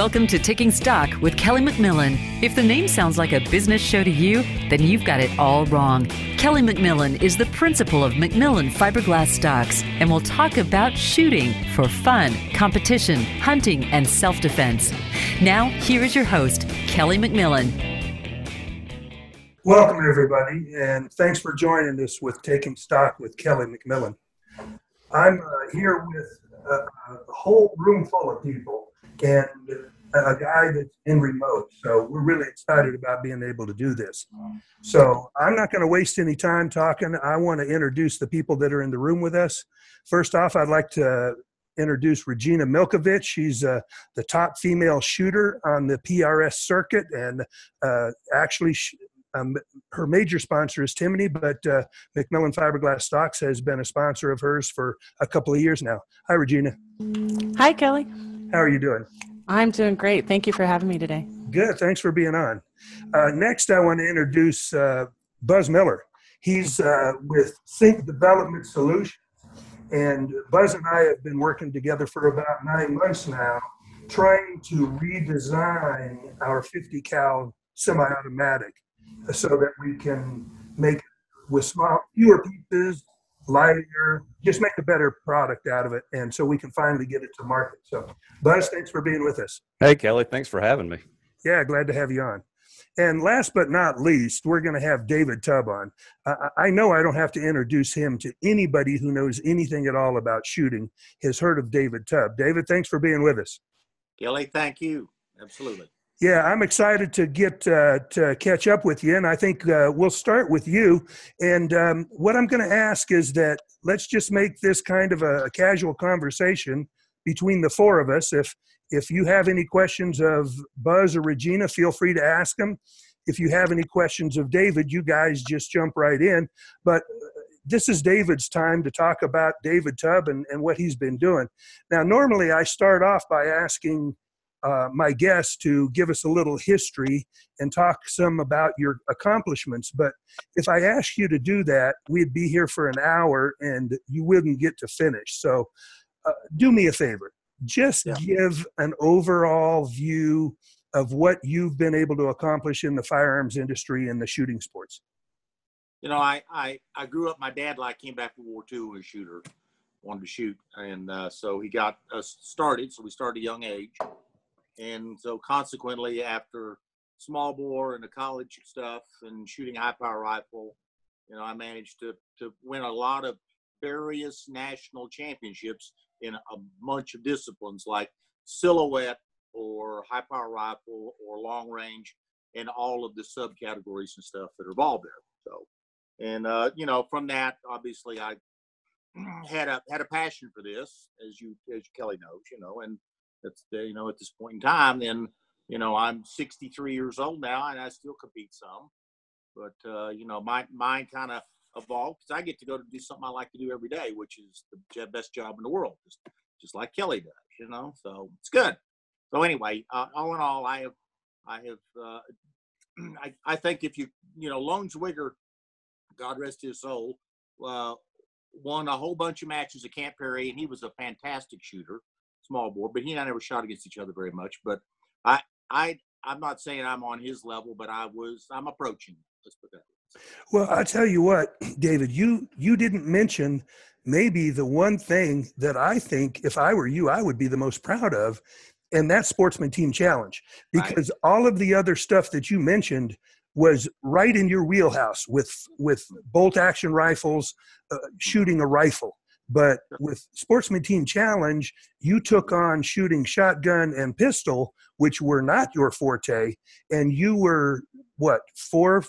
Welcome to Taking Stock with Kelly McMillan. If the name sounds like a business show to you, then you've got it all wrong. Kelly McMillan is the principal of McMillan Fiberglass Stocks and will talk about shooting for fun, competition, hunting, and self-defense. Now, here is your host, Kelly McMillan. Welcome, everybody, and thanks for joining us with Taking Stock with Kelly McMillan. I'm here with a whole room full of people and a guy that's in remote, so we're really excited about being able to do this. So I'm not going to waste any time talking. I want to introduce the people that are in the room with us. First off, I'd like to introduce Regina Milkovich. She's the top female shooter on the PRS circuit, and actually her major sponsor is Timony, but McMillan Fiberglass Stocks has been a sponsor of hers for a couple of years now. Hi, Regina. Hi, Kelly. How are you doing? I'm doing great. Thank you for having me today. Good. Thanks for being on. Next, I want to introduce Buzz Miller. He's with Think Development Solutions, and Buzz and I have been working together for about 9 months now, trying to redesign our 50 cal semi-automatic so that we can make it with fewer pieces, lighter, just make a better product out of it, and so we can finally get it to market. So, Buzz, thanks for being with us. Hey, Kelly, thanks for having me. Yeah, glad to have you on. And last but not least, we're going to have David Tubb on. I know I don't have to introduce him to anybody who knows anything at all about shooting has heard of David Tubb. David, thanks for being with us. Kelly, thank you. Absolutely. Yeah, I'm excited to get to catch up with you, and I think we'll start with you. And what I'm going to ask is that let's just make this kind of a casual conversation between the four of us. If you have any questions of Buzz or Regina, feel free to ask them. If you have any questions of David, you guys just jump right in. But this is David's time to talk about David Tubb and what he's been doing. Now, normally I start off by asking my guests to give us a little history and talk some about your accomplishments. But if I asked you to do that, we'd be here for an hour and you wouldn't get to finish. So do me a favor. Just give an overall view of what you've been able to accomplish in the firearms industry and the shooting sports. You know, I grew up, my dad came back from World War II, was a shooter, wanted to shoot. And so he got us started. So we started at a young age. And so consequently, after small bore and the college stuff and shooting a high power rifle, you know, I managed to win a lot of various national championships in a bunch of disciplines like silhouette or high power rifle or long range and all of the subcategories and stuff that are involved there. So, and, you know, from that, obviously I had a passion for this, as Kelly knows, you know, and that's, you know, at this point in time, then, you know, I'm 63 years old now and I still compete some, but, you know, my mind kind of evolved because I get to go to do something I like to do every day, which is the best job in the world, just like Kelly does, you know, so it's good. So anyway, all in all, I think if you know, Lone Zwigger, God rest his soul, won a whole bunch of matches at Camp Perry, and he was a fantastic shooter. Small bore, but he and I never shot against each other very much. But I'm not saying I'm on his level, but I'm approaching. Let's put that way. Well, I'll tell you what, David, you didn't mention maybe the one thing that I think if I were you, I would be the most proud of, and that's Sportsman Team Challenge, because all of the other stuff that you mentioned was right in your wheelhouse with bolt action rifles, shooting a rifle. But with Sportsman Team Challenge, you took on shooting shotgun and pistol, which were not your forte, and you were, what, 4,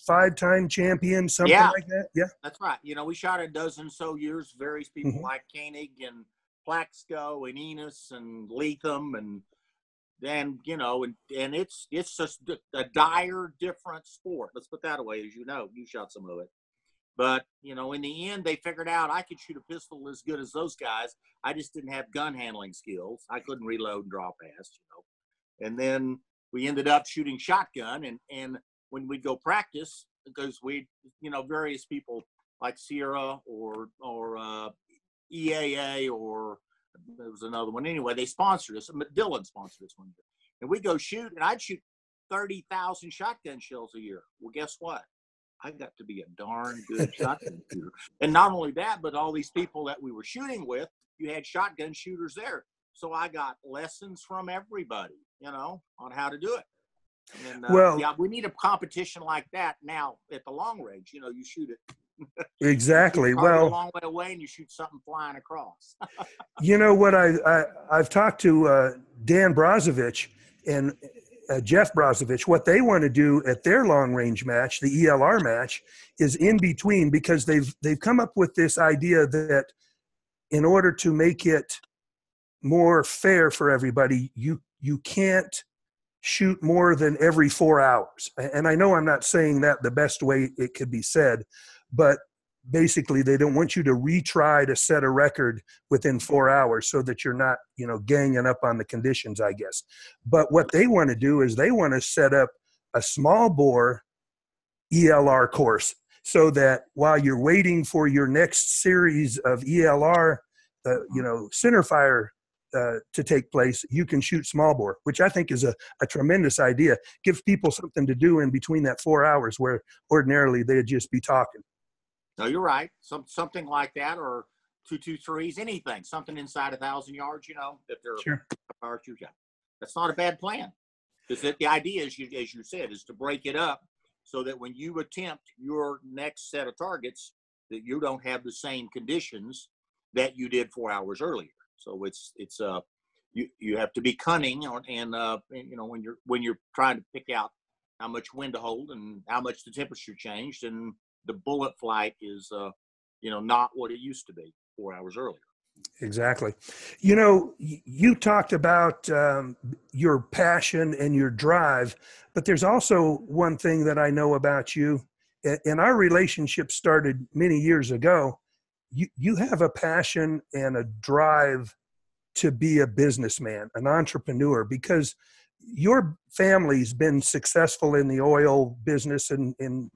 5-time champion, something like that? Yeah, that's right. You know, we shot a dozen so years, various people like Koenig and Plaxco and Enos and Leatham and then, you know, and it's just a dire different sport. Let's put that away. As you know, you shot some of it. But, you know, in the end, they figured out I could shoot a pistol as good as those guys. I just didn't have gun handling skills. I couldn't reload and draw fast, you know. And then we ended up shooting shotgun. And when we'd go practice, because we, you know, various people like Sierra or EAA or there was another one. Anyway, they sponsored us. Dylan sponsored us one year. And we go shoot, and I'd shoot 30,000 shotgun shells a year. Well, guess what? I got to be a darn good shotgun shooter. And not only that, but all these people that we were shooting with, you had shotgun shooters there. So I got lessons from everybody, on how to do it. And yeah, we need a competition like that now at the long range. You shoot it. Exactly. You shoot a long way away, and you shoot something flying across. You know what? I've talked to Dan Brozovich and Jeff Brozovich. What they want to do at their long range match, the ELR match, is in between, because they've come up with this idea that in order to make it more fair for everybody, you can't shoot more than every 4 hours. And I know I'm not saying that the best way it could be said, but basically they don't want you to retry to set a record within 4 hours so that you're not, ganging up on the conditions, I guess. But what they want to do is they want to set up a small bore ELR course so that while you're waiting for your next series of ELR, centerfire to take place, you can shoot small bore, which I think is a tremendous idea. Gives people something to do in between that 4 hours where ordinarily they'd just be talking. No, you're right. Something like that, or 223s, anything, something inside 1,000 yards, if they're Sure. power shoot. That's not a bad plan. Because the idea is, as you said, is to break it up so that when you attempt your next set of targets, that you don't have the same conditions that you did 4 hours earlier. So it's you have to be cunning, and when you're trying to pick out how much wind to hold and how much the temperature changed, and the bullet flight is not what it used to be 4 hours earlier. Exactly. You talked about your passion and your drive, but there's also one thing that I know about you, and our relationship started many years ago. You have a passion and a drive to be a businessman, an entrepreneur, because your family's been successful in the oil business and in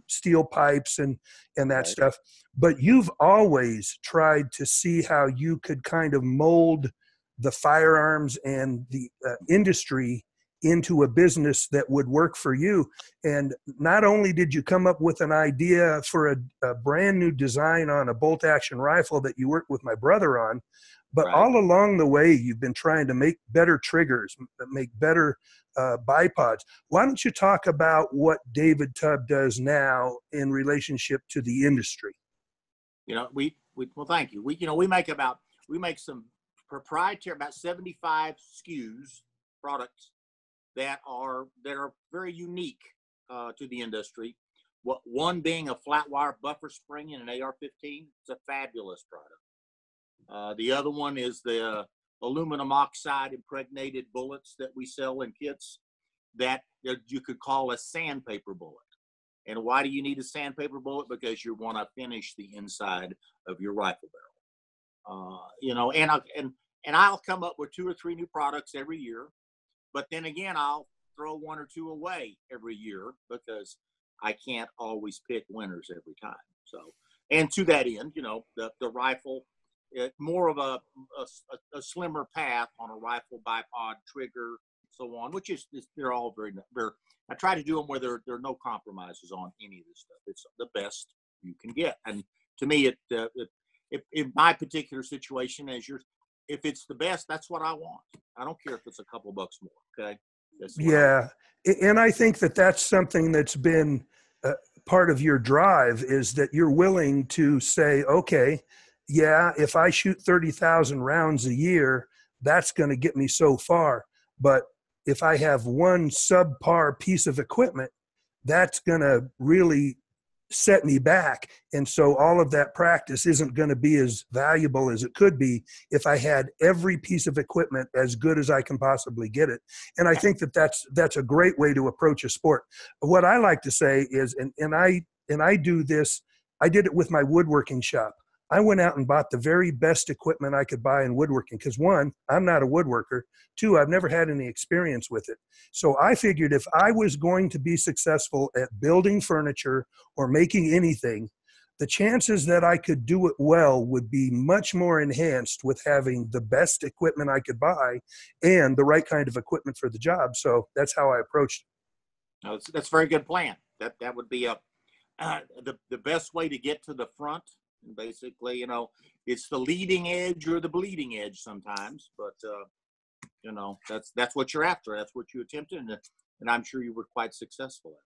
steel pipes and that stuff. But you've always tried to see how you could kind of mold the firearms and the industry into a business that would work for you. And not only did you come up with an idea for a brand new design on a bolt action rifle that you worked with my brother on, but all along the way, you've been trying to make better triggers, make better bipods. Why don't you talk about what David Tubb does now in relationship to the industry? Well, thank you. We make some proprietary, about 75 SKUs, products that are very unique to the industry. One being a flat wire buffer spring in an AR-15. It's a fabulous product. The other one is the aluminum oxide impregnated bullets that we sell in kits that you could call a sandpaper bullet. And why do you need a sandpaper bullet? Because you want to finish the inside of your rifle barrel. And I'll come up with 2 or 3 new products every year. But then again, I'll throw 1 or 2 away every year because I can't always pick winners every time. So, and to that end, the rifle, more of a slimmer path on a rifle, bipod, trigger, so on, which is they're all very. I try to do them where there are no compromises on any of this stuff. It's the best you can get, and to me, in my particular situation, if it's the best, that's what I want. I don't care if it's a couple bucks more. Okay. Yeah, and I think that's something that's been part of your drive, is that you're willing to say, okay, yeah, if I shoot 30,000 rounds a year, that's going to get me so far. But if I have one subpar piece of equipment, that's going to really set me back. And so all of that practice isn't going to be as valuable as it could be if I had every piece of equipment as good as I can possibly get it. And I think that's a great way to approach a sport. What I like to say is, and I do this, I did it with my woodworking shop. I went out and bought the very best equipment I could buy in woodworking because, 1, I'm not a woodworker. 2, I've never had any experience with it. So I figured if I was going to be successful at building furniture or making anything, the chances that I could do it well would be much more enhanced with having the best equipment I could buy and the right kind of equipment for the job. So that's how I approached it. No, that's a very good plan. That would be the best way to get to the front. Basically, it's the leading edge or the bleeding edge sometimes, but that's what you're after. That's what you attempted, and I'm sure you were quite successful at it.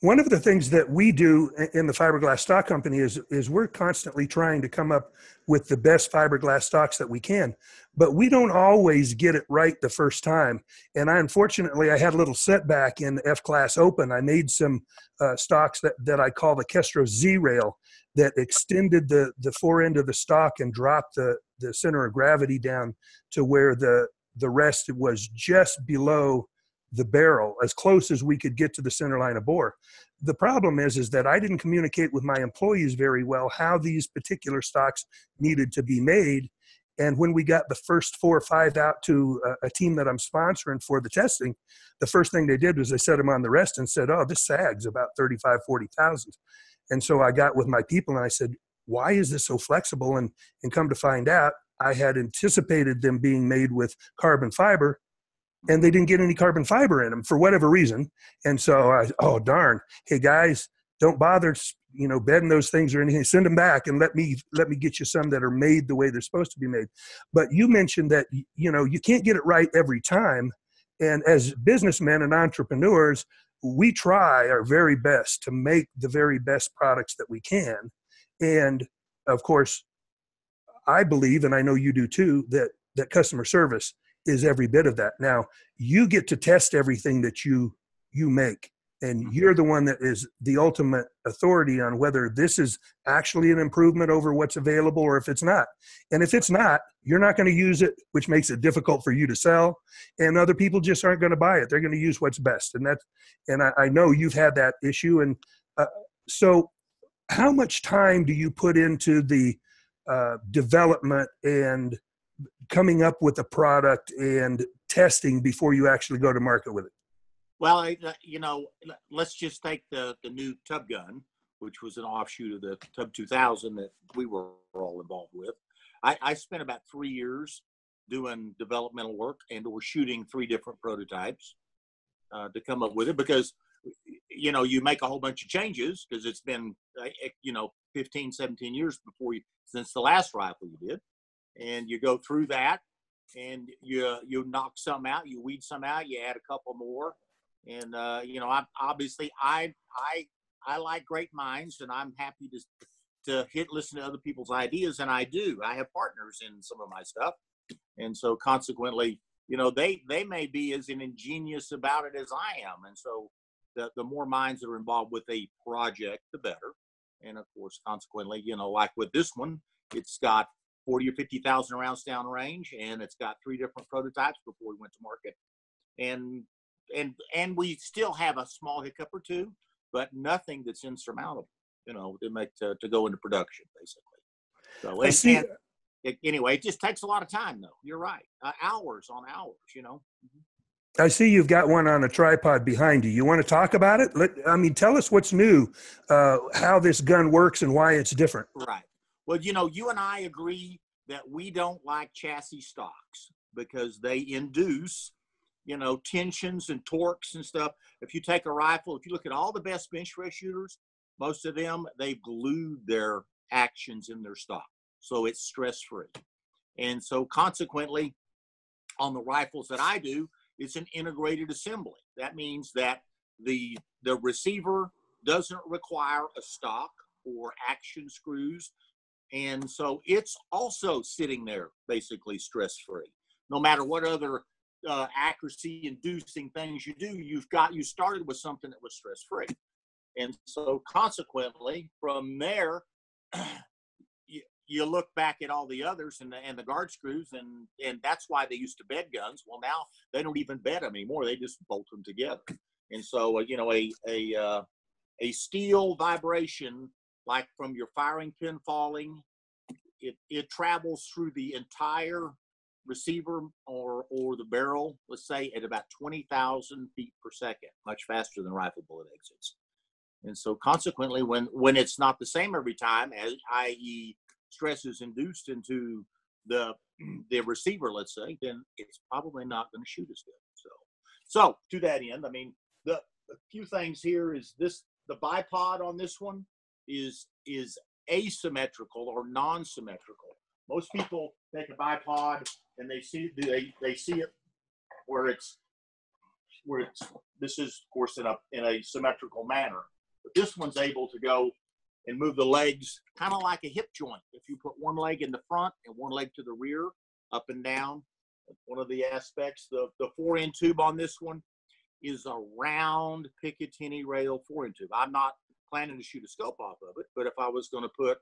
One of the things that we do in the fiberglass stock company is we're constantly trying to come up with the best fiberglass stocks that we can, but we don't always get it right the first time. And unfortunately, I had a little setback in the F-Class Open. I made some stocks that I call the Kestro Z-Rail that extended the forend of the stock and dropped the center of gravity down to where the rest was just below the barrel, as close as we could get to the center line of bore. The problem is that I didn't communicate with my employees very well how these particular stocks needed to be made. And when we got the first 4 or 5 out to a team that I'm sponsoring for the testing, the first thing they did was they set them on the rest and said, oh, this sags about 35, 40 thousandths. And so I got with my people and I said, why is this so flexible? And come to find out, I had anticipated them being made with carbon fiber, and they didn't get any carbon fiber in them for whatever reason. And so oh, darn. Hey, guys, don't bother, bedding those things or anything. Send them back and let me get you some that are made the way they're supposed to be made. But you mentioned that, you can't get it right every time. And as businessmen and entrepreneurs, we try our very best to make the very best products that we can. And of course, I believe, and I know you do too, that customer service is every bit of that. Now, you get to test everything that you make, and you're the one that is the ultimate authority on whether this is actually an improvement over what's available or if it's not. And if it's not, you're not going to use it, which makes it difficult for you to sell, and other people just aren't going to buy it. They're going to use what's best. And I know you've had that issue. And so how much time do you put into the development and coming up with a product and testing before you actually go to market with it? Well, let's just take the new Tubb gun, which was an offshoot of the Tubb 2000 that we were all involved with. I spent about 3 years doing developmental work and or shooting 3 different prototypes to come up with it, because you make a whole bunch of changes because it's been 15, 17 years since the last rifle you did. And you go through that, and you knock some out, you weed some out, you add a couple more, and I obviously I like great minds, and I'm happy to listen to other people's ideas, and I do. I have partners in some of my stuff, and so consequently, they may be as ingenious about it as I am, and so the more minds that are involved with a project, the better. And of course, consequently, like with this one, it's got 40 or 50,000 rounds down range, and it's got 3 different prototypes before we went to market. And we still have a small hiccup or 2, but nothing that's insurmountable, to go into production, basically. So I see. Anyway, it just takes a lot of time, though. You're right. Hours on hours, I see you've got one on a tripod behind you. You want to talk about it? Tell us what's new, how this gun works and why it's different. Right. Well, you and I agree that we don't like chassis stocks because they induce, tensions and torques and stuff. If you take a rifle, if you look at all the best bench press shooters, most of them, they've glued their actions in their stock. So it's stress-free. And so consequently, on the rifles that I do, it's an integrated assembly. That means that the receiver doesn't require a stock or action screws. And so it's also sitting there basically stress-free. No matter what other accuracy-inducing things you do, you started with something that was stress-free. And so consequently, from there, you look back at all the others and the guard screws, and that's why they used to bed guns. Well, now they don't even bed them anymore. They just bolt them together. And so, a steel vibration, like from your firing pin falling, it travels through the entire receiver or the barrel, let's say, at about 20,000 feet per second, much faster than rifle bullet exits. And so consequently, when it's not the same every time, as i.e. stress is induced into the receiver, let's say, then it's probably not going to shoot as good. So to that end, I mean, the few things here is this: the bipod on this one is asymmetrical or non-symmetrical. Most people take a bipod and they see it where it's this is of course in a symmetrical manner, but this one's able to go and move the legs kind of like a hip joint. If you put one leg in the front and one leg to the rear, up and down, one of the aspects. The 4-in tube on this one is a round Picatinny rail 4-in tube. I'm not planning to shoot a scope off of it, but if I was going to put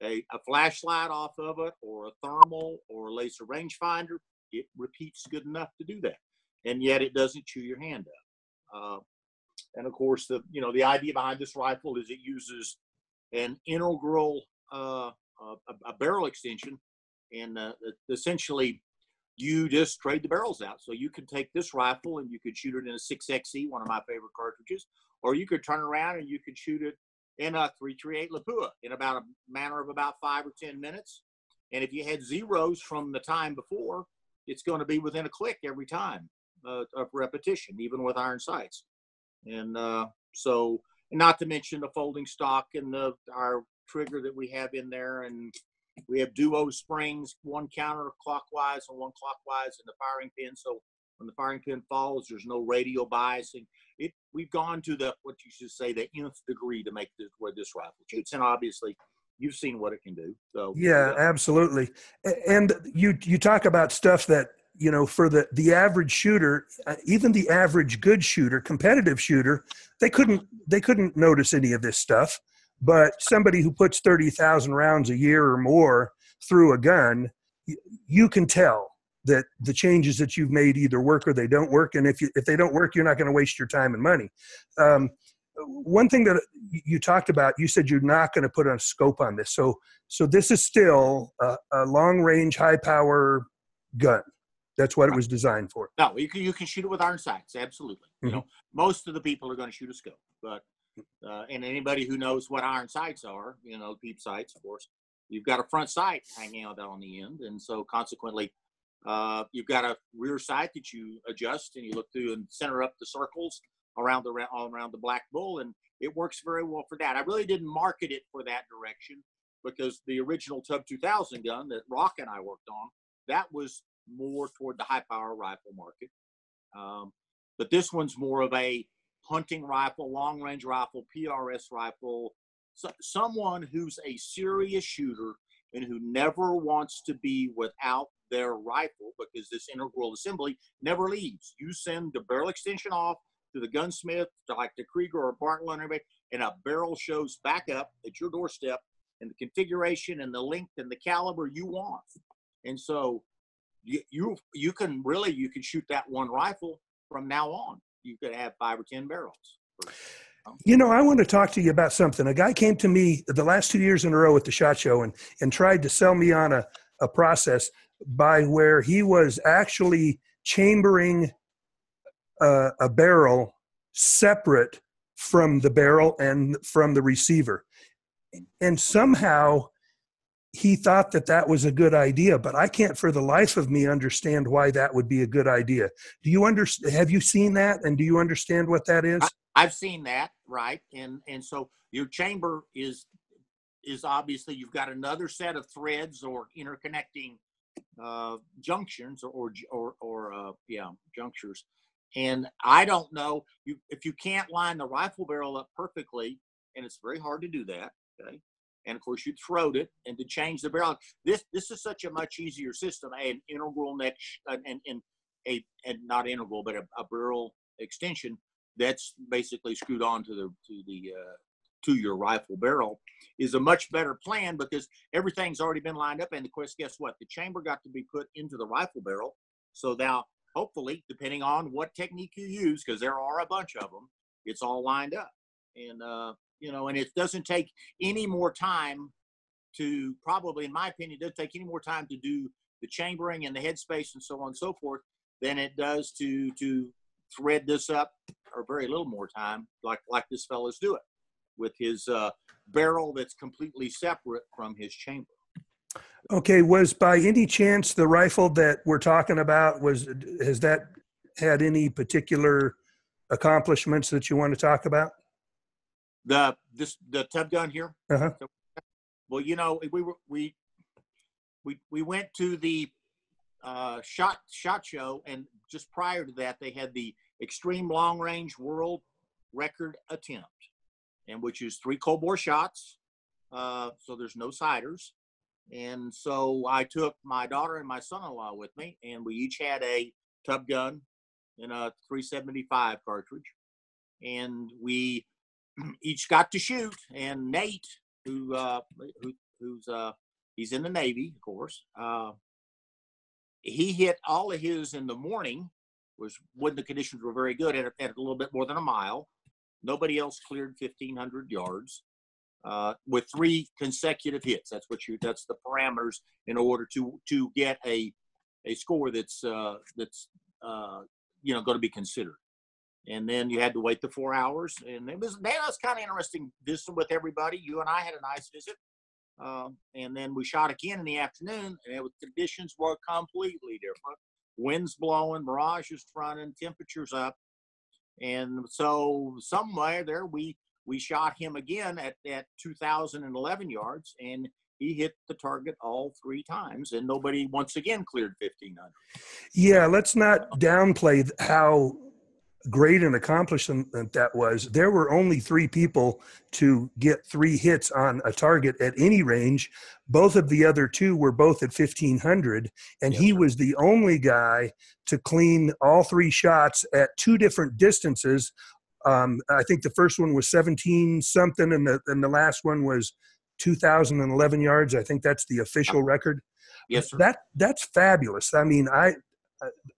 a flashlight off of it, or a thermal or a laser rangefinder, it repeats good enough to do that, and yet it doesn't chew your hand up. And of course, the idea behind this rifle is it uses an integral a barrel extension, and essentially you just trade the barrels out. So you could take this rifle and you could shoot it in a 6XE, one of my favorite cartridges, or you could turn around and you could shoot it in a 338 Lapua in about a matter of about 5 or 10 minutes. And if you had zeros from the time before, it's going to be within a click every time of repetition, even with iron sights. And so, not to mention the folding stock and our trigger that we have in there, and we have duo springs, one counterclockwise and one clockwise in the firing pin. So when the firing pin falls, there's no radial biasing. We've gone to the nth degree to make where this rifle shoots, and obviously you've seen what it can do. So yeah, absolutely. And you talk about stuff that, for the average shooter, even the average good shooter, competitive shooter, they couldn't notice any of this stuff. But somebody who puts 30,000 rounds a year or more through a gun, you can tell that the changes that you've made either work or they don't work. And if they don't work, you're not going to waste your time and money. One thing that you talked about, you said you're not going to put a scope on this. So this is still a long-range, high-power gun. That's what it was designed for. No, you can shoot it with iron sights, absolutely. Mm-hmm. Most of the people are going to shoot a scope, but and anybody who knows what iron sights are, peep sights, of course, you've got a front sight hanging out on the end, and so consequently, you've got a rear sight that you adjust and you look through and center up the circles all around the black bull, and it works very well for that. I really didn't market it for that direction because the original Tubb 2000 gun that Rock and I worked on, that was more toward the high power rifle market, but this one's more of a hunting rifle, long range rifle, PRS rifle, someone who's a serious shooter and who never wants to be without their rifle, because this integral assembly never leaves. You send the barrel extension off to the gunsmith, to like the Krieger or Bartlett and everybody, and a barrel shows back up at your doorstep in the configuration and the length and the caliber you want. And so you can shoot that one rifle from now on. You could have 5 or 10 barrels. I want to talk to you about something. A guy came to me the last 2 years in a row at the SHOT Show and tried to sell me on a process by where he was actually chambering a barrel separate from the barrel and from the receiver. And somehow he thought that was a good idea, but I can't for the life of me understand why that would be a good idea. Do you understand? Have you seen that? And do you understand what that is? I've seen that, right. And so your chamber is obviously, you've got another set of threads or interconnecting junctions or junctures. And I don't know if you can't line the rifle barrel up perfectly, and it's very hard to do that. Okay. And of course, you throat it, and to change the barrel. This is such a much easier system. An integral neck and not integral, but a barrel extension that's basically screwed on to your rifle barrel is a much better plan, because everything's already been lined up. And of course, guess what? The chamber got to be put into the rifle barrel. So now, hopefully, depending on what technique you use, because there are a bunch of them, it's all lined up. And and it doesn't take any more time to, probably, in my opinion, it doesn't take any more time to do the chambering and the headspace and so on and so forth than it does to thread this up, or very little more time, like this fellow's doing. with his barrel that's completely separate from his chamber. Okay, was by any chance the rifle that we're talking about, has that had any particular accomplishments that you want to talk about? The Tubb gun here. Uh-huh. Well, you know, we went to the shot show, and just prior to that, they had the extreme long range world record attempt, and which is 3 cold bore shots. So there's no siders. And so I took my daughter and my son-in-law with me, and we each had a Tubb gun in a 375 cartridge, and we each got to shoot. And Nate, who's he's in the Navy, of course, he hit all of his in the morning, when the conditions were very good, at a little bit more than a mile. Nobody else cleared 1,500 yards. With 3 consecutive hits. That's the parameters in order to get a score that's going to be considered. And then you had to wait the 4 hours, and it was kind of interesting visiting with everybody. You and I had a nice visit, and then we shot again in the afternoon, and the conditions were completely different. Winds blowing, mirages running, temperatures up, and so somewhere there we shot him again at 2,011 yards, and he hit the target all 3 times, and nobody once again cleared 1,500. Yeah, let's not downplay how great an accomplishment that was. There were only 3 people to get 3 hits on a target at any range. Both of the other 2 were both at 1,500, and he was the only guy to clean all 3 shots at 2 different distances. I think the first one was 17 something, and the last one was 2,011 yards. I think that's the official record. Yes, sir. That's fabulous. I mean,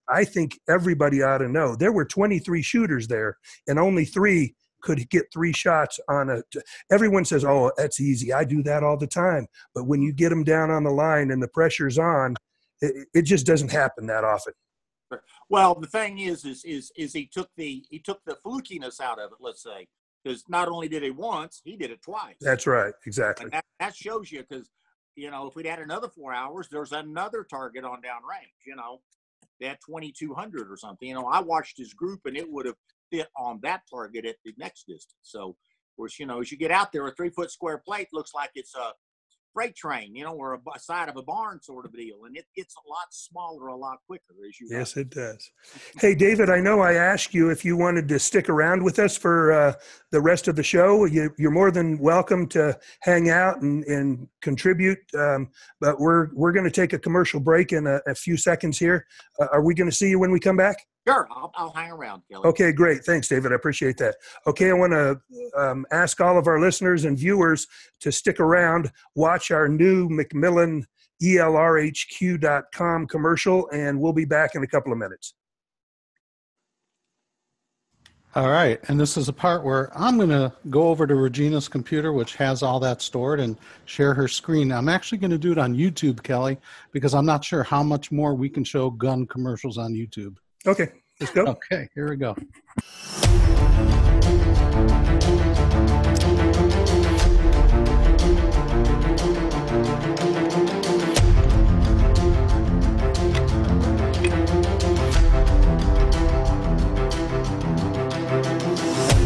I think everybody ought to know there were 23 shooters there, and only 3 could get 3 shots on everyone says, oh, that's easy. I do that all the time. But when you get them down on the line and the pressure's on, it just doesn't happen that often. Well, the thing is he took the flukiness out of it, let's say, because not only did it once, he did it twice. That's right, exactly. And that shows you, because, you know, if we'd had another 4 hours, there's another target on downrange, you know, they had 2,200 or something. You know, I watched his group, and it would have fit on that target at the next distance. So, of course, you know, as you get out there, a 3-foot square plate looks like it's a freight train, you know, or a side of a barn sort of deal, and it gets a lot smaller a lot quicker as you Yes, it does. Hey, David, I know I asked you if you wanted to stick around with us for the rest of the show. You're more than welcome to hang out and contribute, but we're going to take a commercial break in a few seconds here. Are we going to see you when we come back? Sure, I'll hang around, Kelly. Okay, great. Thanks, David. I appreciate that. Okay, I want to ask all of our listeners and viewers to stick around, watch our new McMillan ELRHQ.com commercial, and we'll be back in a couple of minutes. All right, and this is a part where I'm going to go over to Regina's computer, which has all that stored, and share her screen. I'm actually going to do it on YouTube, Kelly, because I'm not sure how much more we can show gun commercials on YouTube. Okay, let's go. Okay, here we go.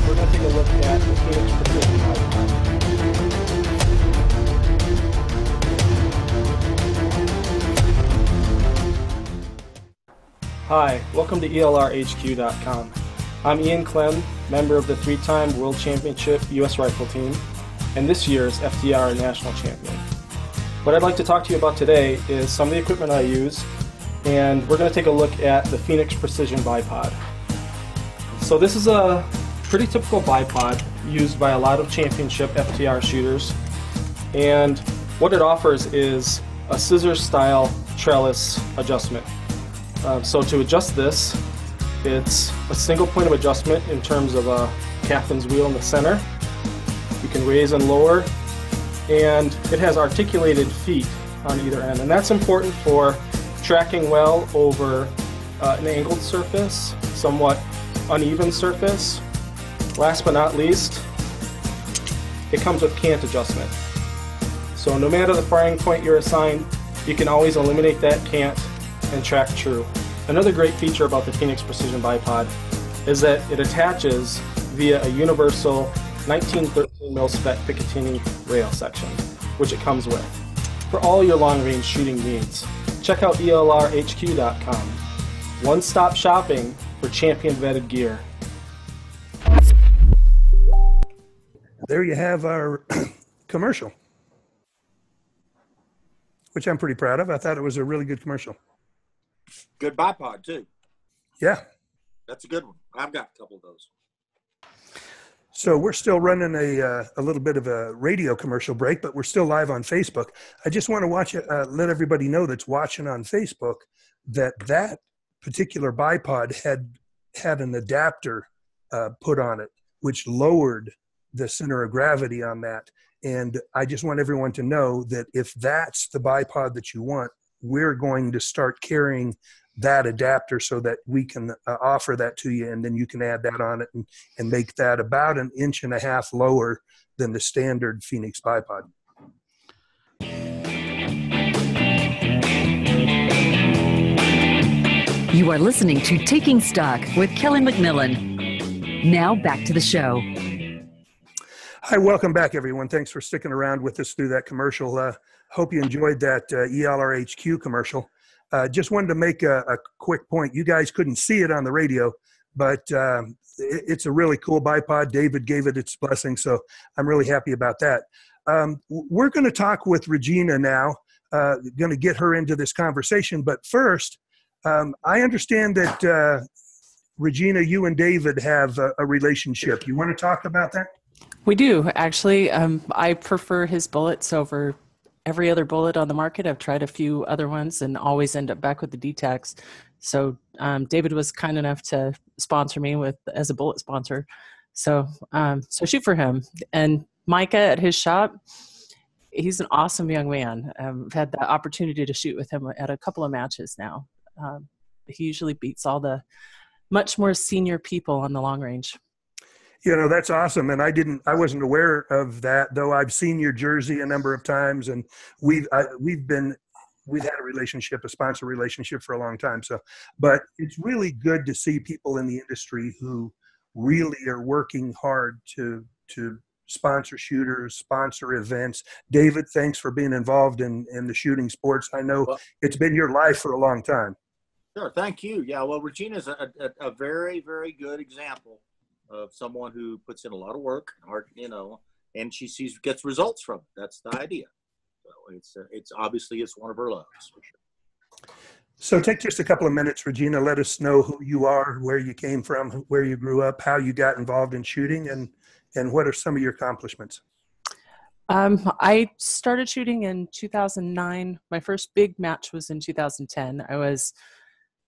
We're going to take a look at the Phoenix Precision Rifle. Hi, welcome to ELRHQ.com. I'm Ian Clem, member of the 3-time World Championship U.S. Rifle Team, and this year's FDR National Champion. What I'd like to talk to you about today is some of the equipment I use, and we're going to take a look at the Phoenix Precision Bipod. So this is a pretty typical bipod used by a lot of championship FTR shooters, and what it offers is a scissors-style trellis adjustment. So to adjust this, it's a single point of adjustment in terms of a captain's wheel in the center. You can raise and lower, and it has articulated feet on either end, and that's important for tracking well over an angled surface, somewhat uneven surface. Last but not least, it comes with cant adjustment. So no matter the firing point you're assigned, you can always eliminate that cant and track true. Another great feature about the Phoenix Precision Bipod is that it attaches via a universal 1913 mil spec Picatinny rail section, which it comes with, for all your long-range shooting needs. Check out elrhq.com. One-stop shopping for champion-vetted gear. There you have our commercial, which I'm pretty proud of. I thought it was a really good commercial. Good bipod too. Yeah. That's a good one. I've got a couple of those. So we're still running a little bit of a radio commercial break, but we're still live on Facebook. I just want to let everybody know that's watching on Facebook that particular bipod had an adapter put on it, which lowered the center of gravity on that. And I just want everyone to know that if that's the bipod that you want, we're going to start carrying that adapter so that we can offer that to you, and then you can add that on it and make that about 1.5 inches lower than the standard Phoenix bipod. You are listening to Taking Stock with Kelly McMillan. Now back to the show. Hi, welcome back, everyone. Thanks for sticking around with us through that commercial. Hope you enjoyed that ELRHQ commercial. Just wanted to make a quick point. You guys couldn't see it on the radio, but it's a really cool bipod. David gave it its blessing, so I'm really happy about that. We're going to talk with Regina now, going to get her into this conversation. But first, I understand that, Regina, you and David have a relationship. You want to talk about that? We do, actually. I prefer his bullets over every other bullet on the market. I've tried a few other ones and always end up back with the D-Tacs. So David was kind enough to sponsor me as a bullet sponsor. So shoot for him. And Micah at his shop, he's an awesome young man. I've had the opportunity to shoot with him at a couple of matches now. He usually beats all the much more senior people on the long range. You know, that's awesome. And I wasn't aware of that, though I've seen your jersey a number of times, and we've had a relationship, a sponsor relationship for a long time. So, but it's really good to see people in the industry who really are working hard to sponsor shooters, sponsor events. David, thanks for being involved in the shooting sports. I know it's been your life for a long time. Sure. Thank you. Yeah. Well, Regina's a very, very good example of someone who puts in a lot of work, and she gets results from it. That's the idea. So it's obviously one of her loves for sure. So take just a couple of minutes, Regina. Let us know who you are, where you came from, where you grew up, how you got involved in shooting, and what are some of your accomplishments? I started shooting in 2009. My first big match was in 2010. I was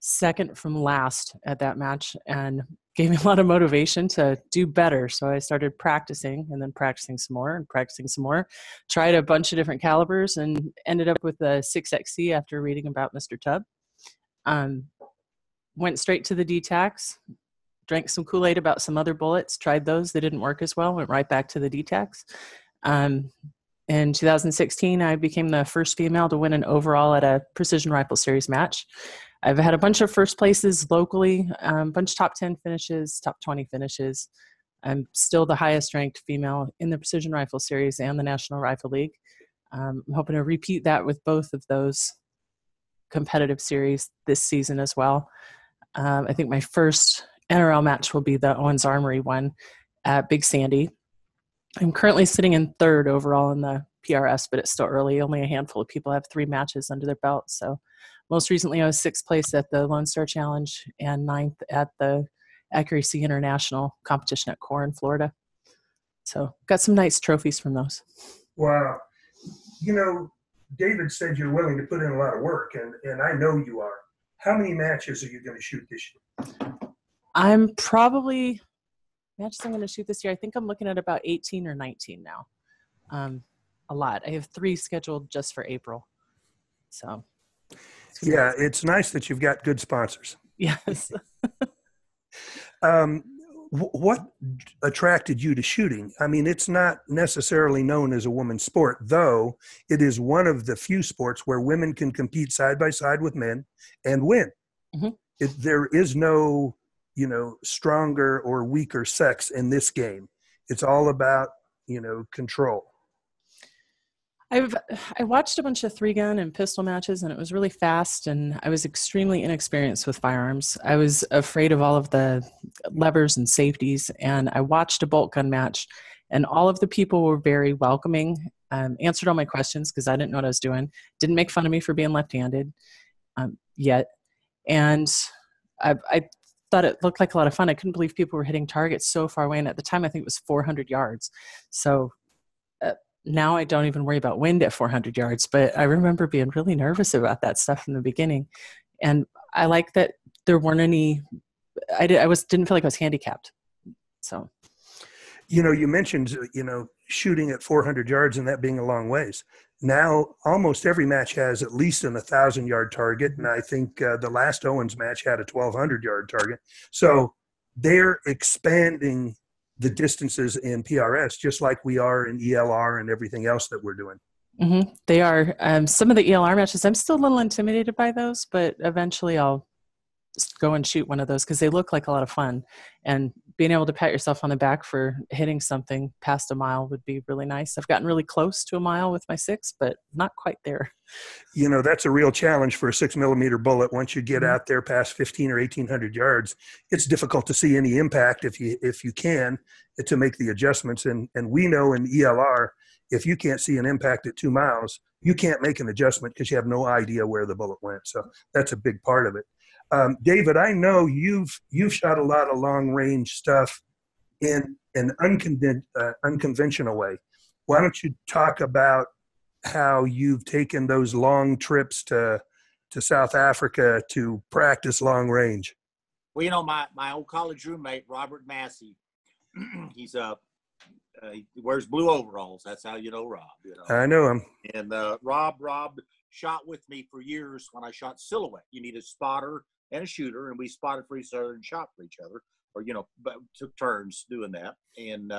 second from last at that match, and gave me a lot of motivation to do better. So I started practicing, and then practicing some more and practicing some more. Tried a bunch of different calibers and ended up with a 6XC after reading about Mr. Tubb. Went straight to the D-Tacs, drank some Kool-Aid about some other bullets, tried those. They didn't work as well. Went right back to the D-Tacs. In 2016, I became the first female to win an overall at a Precision Rifle Series match. I've had a bunch of first places locally, a bunch of top 10 finishes, top 20 finishes. I'm still the highest ranked female in the Precision Rifle Series and the National Rifle League. I'm hoping to repeat that with both of those competitive series this season as well. I think my first NRL match will be the Owens Armory one at Big Sandy. I'm currently sitting in third overall in the PRS, but it's still early. Only a handful of people have 3 matches under their belt. So most recently I was 6th place at the Lone Star Challenge and 9th at the Accuracy International competition at Core in Florida. So got some nice trophies from those. Wow. You know, David said you're willing to put in a lot of work, and I know you are. How many matches are you going to shoot this year? I'm probably matches I'm going to shoot this year. I think I'm looking at about 18 or 19 now. A lot. I have 3 scheduled just for April. So. Yeah, it's nice that you've got good sponsors. Yes. what attracted you to shooting? I mean, it's not necessarily known as a woman's sport, though it is one of the few sports where women can compete side by side with men and win. Mm-hmm. There is no, stronger or weaker sex in this game. It's all about, control. I watched a bunch of 3-gun and pistol matches, and it was really fast, and I was extremely inexperienced with firearms. I was afraid of all of the levers and safeties, and I watched a bolt gun match, and all of the people were very welcoming, answered all my questions because I didn't know what I was doing, didn't make fun of me for being left-handed yet, and I thought it looked like a lot of fun. I couldn't believe people were hitting targets so far away, and at the time I think it was 400 yards. So now I don't even worry about wind at 400 yards, but I remember being really nervous about that stuff in the beginning. And I like that there weren't any, didn't feel like I was handicapped. So, you mentioned, shooting at 400 yards and that being a long ways. Now, almost every match has at least an 1,000-yard target. And I think the last Owens match had a 1,200-yard target. So they're expanding the distances in PRS, just like we are in ELR and everything else that we're doing. Mm-hmm. They are. Some of the ELR matches, I'm still a little intimidated by those, but eventually I'll just go and shoot one of those because they look like a lot of fun. And being able to pat yourself on the back for hitting something past a mile would be really nice. I've gotten really close to a mile with my 6, but not quite there. That's a real challenge for a 6mm bullet. Once you get out there past 1,500 or 1,800 yards, it's difficult to see any impact if you can to make the adjustments. And we know in ELR, if you can't see an impact at 2 miles, you can't make an adjustment because you have no idea where the bullet went. So that's a big part of it. David, I know you've shot a lot of long range stuff in an unconventional way. Why don't you talk about how you've taken those long trips to South Africa to practice long range? Well, my old college roommate, Robert Massey, he wears blue overalls. That's how you know Rob. I know him. And Rob shot with me for years when I shot silhouette. You need a spotter and a shooter, and we spotted for each other and shot for each other, or but took turns doing that. And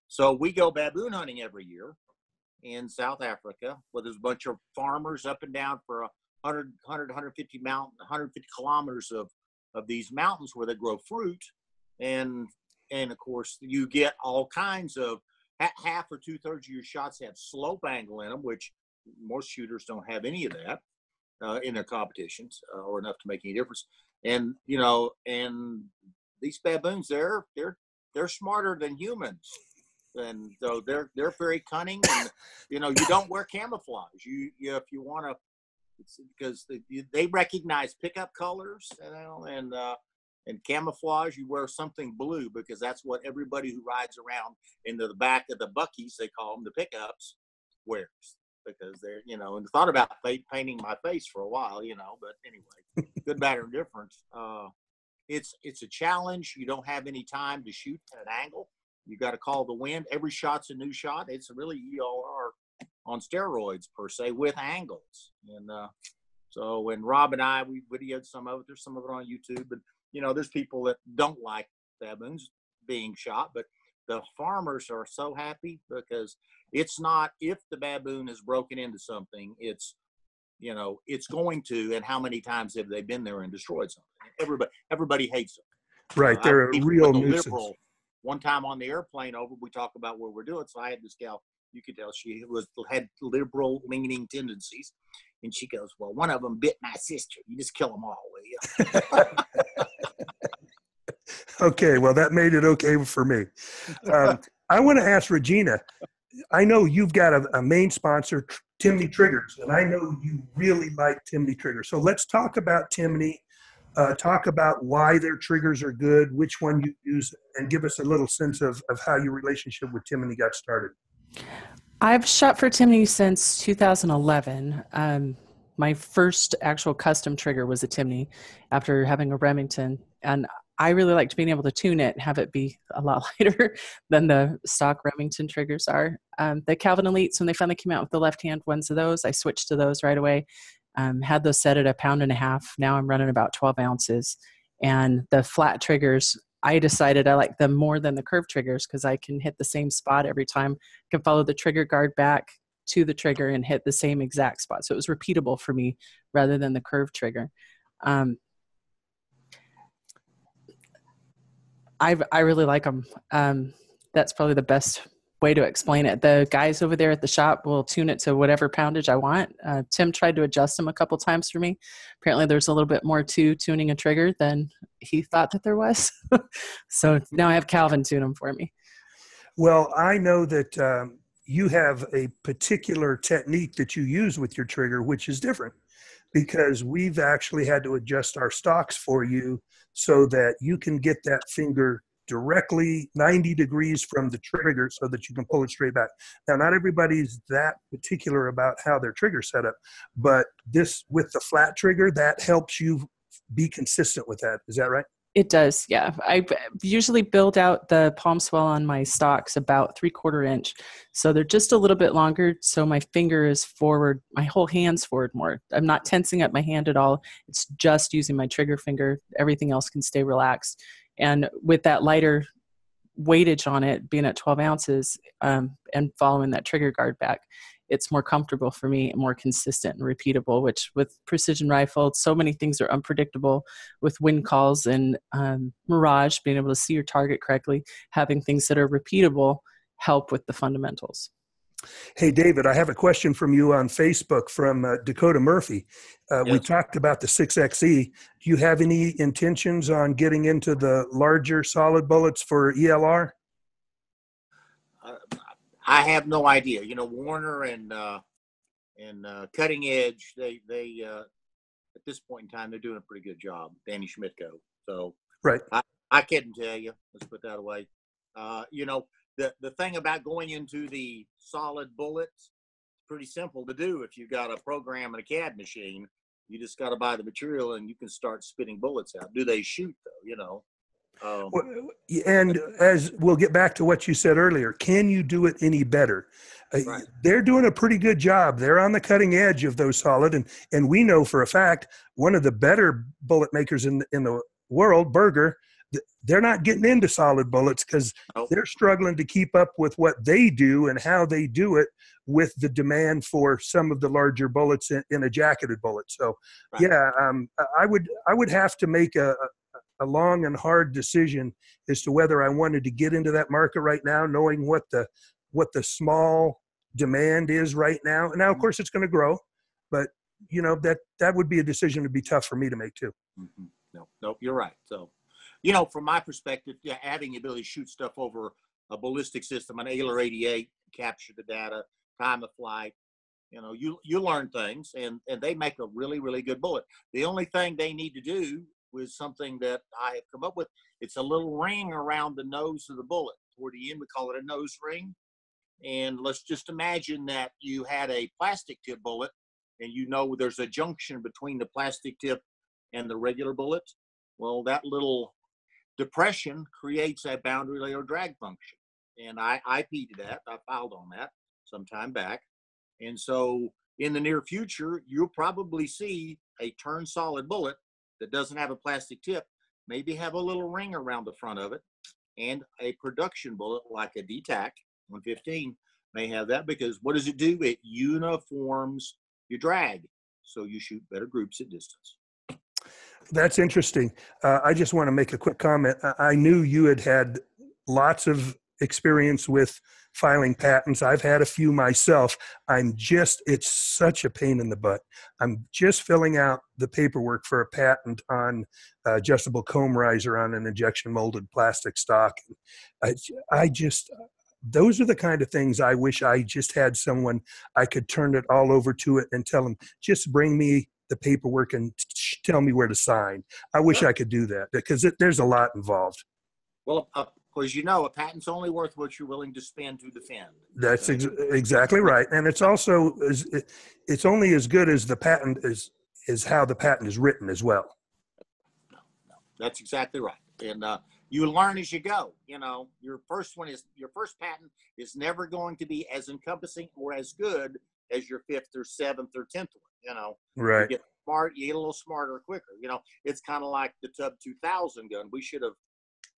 so we go baboon hunting every year in South Africa, where there's a bunch of farmers up and down for 150 kilometers of these mountains where they grow fruit, and of course you get all kinds of half or 2/3 of your shots have slope angle in them, which most shooters don't have any of that in their competitions or enough to make any difference. And and these baboons, they're smarter than humans, and so they're very cunning. And you don't wear camouflage. You if you want to, because they recognize pickup colors, and camouflage. You wear something blue because that's what everybody who rides around into the back of the buckies, they call them the pickups, wears. Because they're, and thought about painting my face for a while, but anyway, good, bad, or different. It's a challenge. You don't have any time to shoot at an angle. You got to call the wind. Every shot's a new shot. It's really ELR on steroids per se with angles. And so when Rob and I, we videoed some of it. There's some of it on YouTube, but there's people that don't like baboons being shot, but the farmers are so happy because it's not if the baboon is broken into something, it's going to, and how many times have they been there and destroyed something? Everybody hates them. Right. They're a real nuisance. Liberal. One time on the airplane over, we talk about what we're doing. So I had this gal, you could tell she had liberal leaning tendencies. And she goes, well, one of them bit my sister. You just kill them all, will you? Okay, well, that made it okay for me. I want to ask Regina, I know you've got a main sponsor, Timney Triggers, and I know you really like Timney Triggers. So let's talk about Timney, talk about why their triggers are good, which one you use, and give us a little sense of how your relationship with Timney got started. I've shot for Timney since 2011. My first actual custom trigger was a Timney after having a Remington, and I really liked being able to tune it and have it be a lot lighter than the stock Remington triggers are. The Calvin Elites, when they finally came out with the left-hand ones of those, I switched to those right away. Had those set at 1.5 pounds. Now I'm running about 12 ounces. And the flat triggers, I decided I like them more than the curve triggers because I can hit the same spot every time. I can follow the trigger guard back to the trigger and hit the same exact spot. So it was repeatable for me rather than the curve trigger. I really like them. That's probably the best way to explain it. The guys over there at the shop will tune it to whatever poundage I want. Tim tried to adjust them a couple times for me. Apparently there's a little bit more to tuning a trigger than he thought that there was. So now I have Calvin tune them for me. Well, I know that you have a particular technique that you use with your trigger, which is different, because we've actually had to adjust our stocks for you so that you can get that finger directly 90 degrees from the trigger so that you can pull it straight back. Now, not everybody's that particular about how their trigger's set up, but this, with the flat trigger, that helps you be consistent with that. Is that right? It does, yeah. I usually build out the palm swell on my stocks about 3/4 inch. So they're just a little bit longer. So my finger is forward, my whole hand's forward more. I'm not tensing up my hand at all. It's just using my trigger finger. Everything else can stay relaxed. And with that lighter weightage on it, being at 12 ounces and following that trigger guard back, it's more comfortable for me and more consistent and repeatable, which with precision rifle, so many things are unpredictable with wind calls and mirage, being able to see your target correctly, having things that are repeatable help with the fundamentals. Hey, David, I have a question from you on Facebook from Dakota Murphy. Yes. We talked about the 6XE. Do you have any intentions on getting into the larger solid bullets for ELR? I have no idea. You know, Warner and Cutting Edge, they at this point in time, they're doing a pretty good job. Danny Schmidtko. So right. I couldn't tell you. Let's put that away. You know, the thing about going into the solid bullets, pretty simple to do. If you've got a program and a CAD machine, you just got to buy the material and you can start spitting bullets out. Do they shoot though? You know. And as we'll get back to what you said earlier, can you do it any better? Right. They're doing a pretty good job. They're on the cutting edge of those solid, and we know for a fact one of the better bullet makers in the world, Berger, they're not getting into solid bullets because they're struggling to keep up with what they do and how they do it with the demand for some of the larger bullets in a jacketed bullet. So, right. Yeah, I would have to make a long and hard decision as to whether I wanted to get into that market right now, knowing what the small demand is right now. And now, of course, it's going to grow, but you know that would be a decision to be tough for me to make too. Mm-hmm. No, you're right. So, you know, from my perspective, yeah, having the ability to shoot stuff over a ballistic system, an AILR 88, capture the data, time of flight, you know, you learn things, and they make a really, really good bullet. The only thing they need to do was something that I have come up with. It's a little ring around the nose of the bullet. Toward the end, we call it a nose ring. And let's just imagine that you had a plastic tip bullet, and you know there's a junction between the plastic tip and the regular bullet. Well, that little depression creates a boundary layer drag function. And I IP'd that. I filed on that some time back. And so in the near future, you'll probably see a turn solid bullet that doesn't have a plastic tip, maybe have a little ring around the front of it, and a production bullet like a DTAC 115 may have that, because what does it do? It uniforms your drag, so you shoot better groups at distance. That's interesting. I just want to make a quick comment. I knew you had lots of experience with filing patents. I've had a few myself. It's such a pain in the butt. I'm just filling out the paperwork for a patent on adjustable comb riser on an injection molded plastic stock. Those are the kind of things I wish I just had someone I could turn it all over to it and tell them, just bring me the paperwork and tell me where to sign. I wish I could do that, because there's a lot involved. Well, because you know, a patent's only worth what you're willing to spend to defend. That's exactly right. And it's also, it's only as good as the patent is how the patent is written as well. No, that's exactly right. And you learn as you go. You know, your first patent is never going to be as encompassing or as good as your 5th or 7th or 10th one. You know, right. You get smart, you get a little smarter quicker. You know, it's kind of like the Tubb 2000 gun. We should have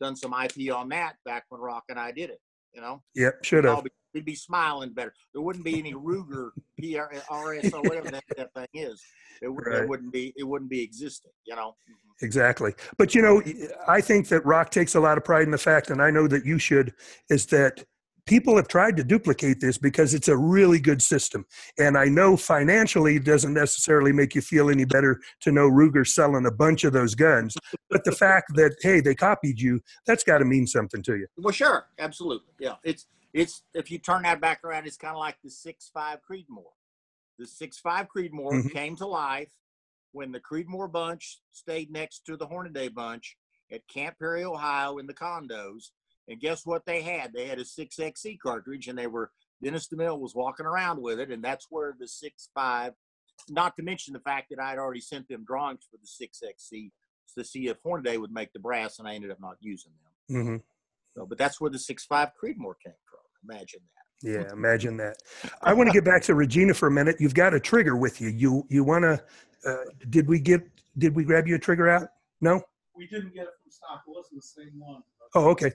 done some IP on that back when Rock and I did it. You know. Yep, should have. We'd be smiling better. There wouldn't be any Ruger PRS or whatever that thing is. It wouldn't be existing. You know. Exactly. But, you know, I think that Rock takes a lot of pride in the fact, and I know that you should, is that people have tried to duplicate this because it's a really good system. And I know financially it doesn't necessarily make you feel any better to know Ruger's selling a bunch of those guns. But the fact that, hey, they copied you, that's got to mean something to you. Well, sure. Absolutely. Yeah. It's if you turn that back around, it's kind of like the 6.5 Creedmoor. The 6.5 Creedmoor came to life when the Creedmoor bunch stayed next to the Hornaday bunch at Camp Perry, Ohio in the condos. And guess what they had? They had a 6XC cartridge, and Dennis DeMille was walking around with it, and that's where the 6.5, not to mention the fact that I'd already sent them drawings for the 6XC to see if Hornaday would make the brass, and I ended up not using them. So, but that's where the 6.5 Creedmoor came from. Imagine that. Yeah, imagine that. I want to get back to Regina for a minute. You've got a trigger with you. You want to, did we grab you a trigger out? No? We didn't get it from stock. It wasn't the same one. Oh, okay.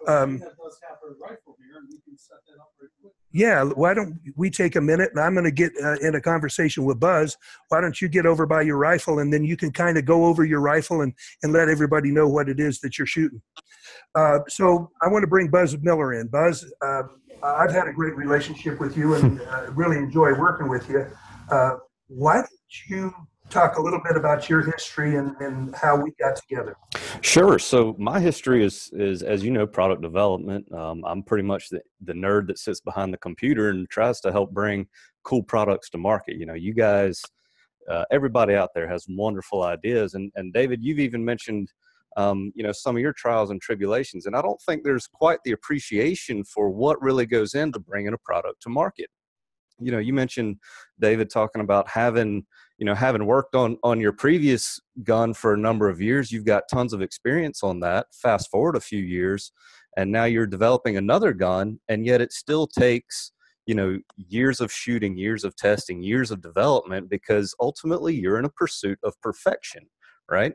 That does have a rifle here, and we can set that up very quick. Yeah, why don't we take a minute, and I'm going to get in a conversation with Buzz. Why don't you get over by your rifle, and then you can kind of go over your rifle and let everybody know what it is that you're shooting. So I want to bring Buzz Miller in. Buzz, I've had a great relationship with you and really enjoy working with you. Why don't you talk a little bit about your history and how we got together? Sure. So my history is as you know, product development. I'm pretty much the nerd that sits behind the computer and tries to help bring cool products to market. You know, you guys, everybody out there has wonderful ideas. And David, you've even mentioned, you know, some of your trials and tribulations. And I don't think there's quite the appreciation for what really goes into bringing a product to market. You know, you mentioned, David, talking about having worked on your previous gun for a number of years. You've got tons of experience on that. Fast forward a few years, and now you're developing another gun, and yet it still takes, you know, years of shooting, years of testing, years of development, because ultimately you're in a pursuit of perfection, right?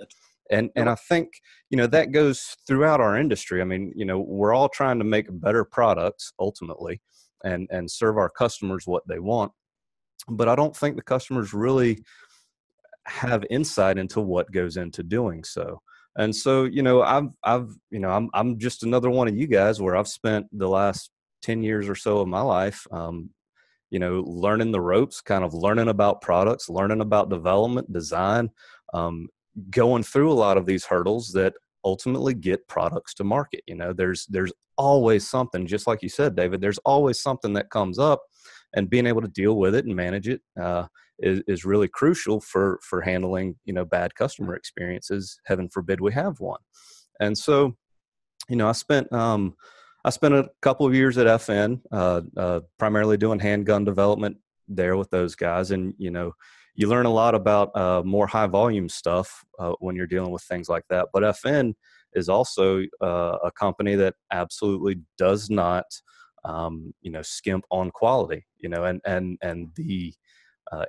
And I think, you know, that goes throughout our industry. I mean, you know, we're all trying to make better products ultimately and serve our customers what they want. But I don't think the customers really have insight into what goes into doing so. And so, you know, I'm just another one of you guys where I've spent the last 10 years or so of my life, you know, learning the ropes, kind of learning about products, learning about development, design, going through a lot of these hurdles that ultimately get products to market. You know, there's always something, just like you said, David, there's always something that comes up, and being able to deal with it and manage it is really crucial for handling, you know, bad customer experiences. Heaven forbid we have one. And so, you know, I spent a couple of years at FN, primarily doing handgun development there with those guys. And, you know, you learn a lot about more high volume stuff when you're dealing with things like that. But FN is also a company that absolutely does not, you know, skimp on quality, you know, and the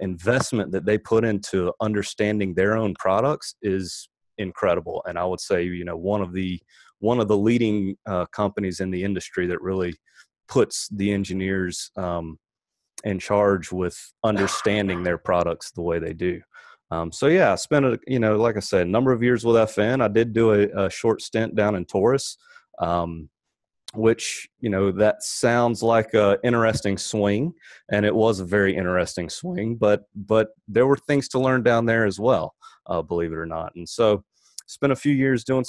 investment that they put into understanding their own products is incredible. And I would say, you know, one of the leading companies in the industry that really puts the engineers in charge with understanding their products the way they do. So yeah, I spent you know, like I said, a number of years with FN. I did do a short stint down in Taurus, which, you know, that sounds like a interesting swing, and it was a very interesting swing, but there were things to learn down there as well, believe it or not. And so spent a few years doing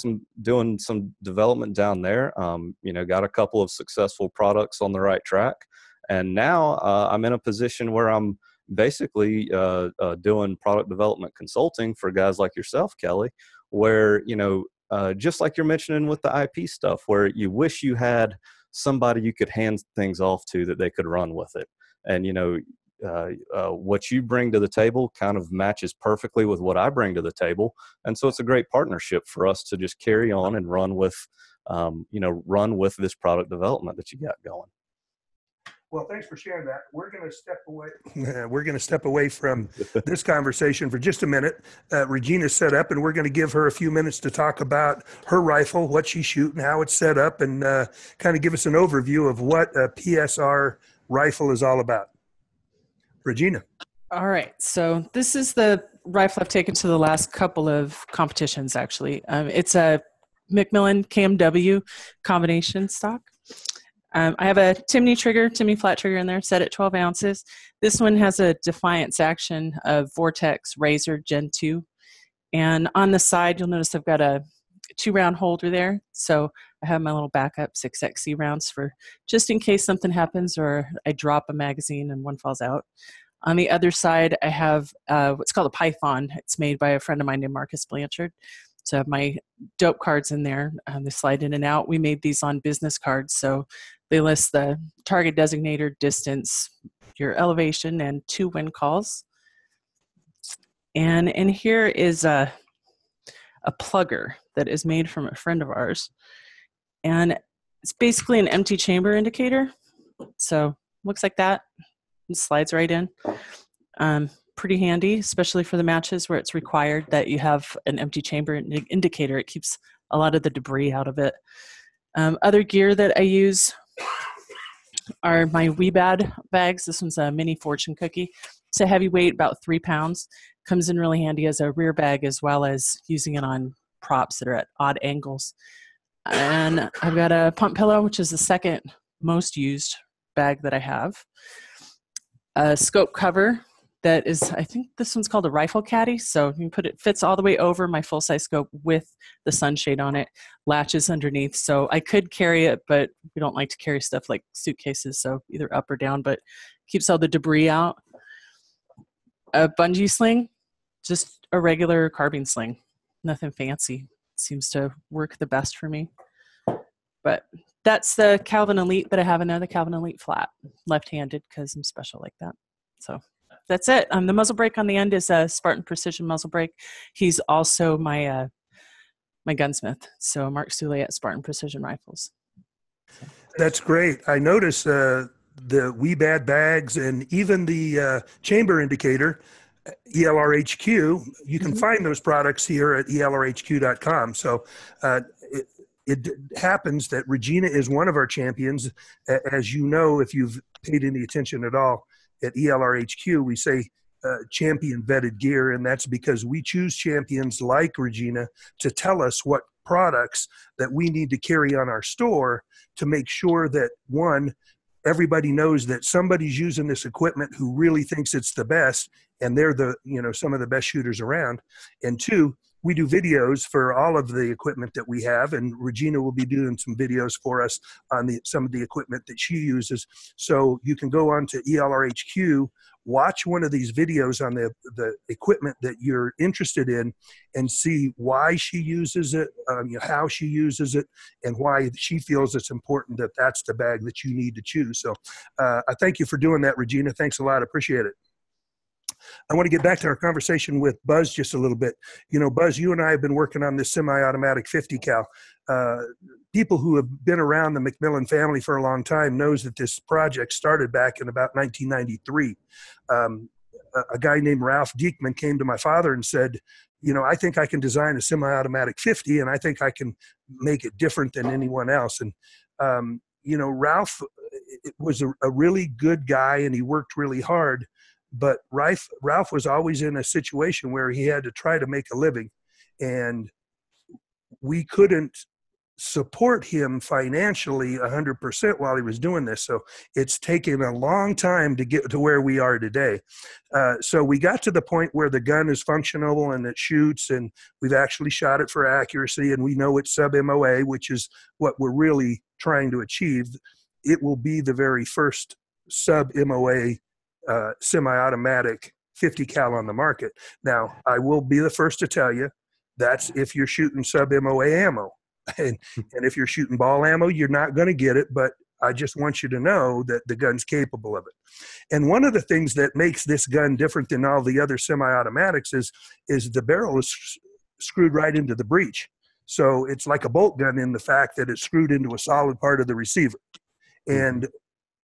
some development down there, you know, got a couple of successful products on the right track. And now I'm in a position where I'm basically doing product development consulting for guys like yourself, Kelly, where, you know, just like you're mentioning with the IP stuff, where you wish you had somebody you could hand things off to that they could run with it. And, you know, what you bring to the table kind of matches perfectly with what I bring to the table. And so it's a great partnership for us to just carry on and run with, you know, run with this product development that you got going. Well, thanks for sharing that. We're going to step away. We're going to step away from this conversation for just a minute. Regina's set up, and we're going to give her a few minutes to talk about her rifle, what she's shooting, how it's set up, and kind of give us an overview of what a PSR rifle is all about. Regina. All right. So this is the rifle I've taken to the last couple of competitions, actually. It's a McMillan KMW combination stock. I have a Timney flat trigger in there, set at 12 ounces. This one has a Defiance action of Vortex Razor Gen 2. And on the side, you'll notice I've got a 2-round holder there. So I have my little backup 6XC rounds for just in case something happens or I drop a magazine and one falls out. On the other side, I have what's called a Python. It's made by a friend of mine named Marcus Blanchard. So I have my dope cards in there. They slide in and out. We made these on business cards. So they list the target designator, distance, your elevation, and 2 wind calls. And in here is a plugger that is made from a friend of ours. And it's basically an empty chamber indicator. So looks like that. It slides right in. Pretty handy, especially for the matches where it's required that you have an empty chamber indicator. It keeps a lot of the debris out of it. Other gear that I use are my Weebad bags. This one's a mini fortune cookie. It's a heavyweight, about 3 pounds. Comes in really handy as a rear bag as well as using it on props that are at odd angles. And I've got a pump pillow, which is the second most used bag that I have. A scope cover that is, I think this one's called a rifle caddy. So you can fits all the way over my full-size scope with the sunshade on it, latches underneath. So I could carry it, but we don't like to carry stuff like suitcases, so either up or down, but keeps all the debris out. A bungee sling, just a regular carbine sling, nothing fancy. Seems to work the best for me. But that's the Calvin Elite that I have in there, the Calvin Elite flat, left-handed because I'm special like that. So that's it. The muzzle brake on the end is a Spartan Precision muzzle brake. He's also my my gunsmith. So Mark Soule at Spartan Precision Rifles. That's great. I noticed the Weebad bags and even the chamber indicator, ELRHQ. You can find those products here at ELRHQ.com. So it happens that Regina is one of our champions. As you know, if you've paid any attention at all, at ELRHQ, we say champion vetted gear, and that's because we choose champions like Regina to tell us what products that we need to carry on our store to make sure that, one, everybody knows that somebody's using this equipment who really thinks it's the best, and they're some of the best shooters around. And 2, we do videos for all of the equipment that we have, and Regina will be doing some videos for us on some of the equipment that she uses. So you can go on to ELRHQ, watch one of these videos on the equipment that you're interested in, and see why she uses it, how she uses it, and why she feels it's important that that's the bag that you need to choose. So I thank you for doing that, Regina. Thanks a lot. Appreciate it. I want to get back to our conversation with Buzz just a little bit. Buzz, you and I have been working on this semi-automatic 50 cal. People who have been around the McMillan family for a long time knows that this project started back in about 1993. A guy named Ralph Diekman came to my father and said, I think I can design a semi-automatic 50, and I think I can make it different than anyone else. And, Ralph was a really good guy, and he worked really hard. But Ralph was always in a situation where he had to try to make a living, and we couldn't support him financially 100% while he was doing this. So it's taken a long time to get to where we are today. So we got to the point where the gun is functional and it shoots, and we've actually shot it for accuracy, and we know it's sub-MOA, which is what we're really trying to achieve. It will be the very first sub-MOA semi-automatic 50 cal on the market. Now, I will be the first to tell you that's if you're shooting sub-MOA ammo. And if you're shooting ball ammo, you're not going to get it, but I just want you to know that the gun's capable of it. And one of the things that makes this gun different than all the other semi-automatics is the barrel is screwed right into the breech. So it's like a bolt gun in the fact that it's screwed into a solid part of the receiver. And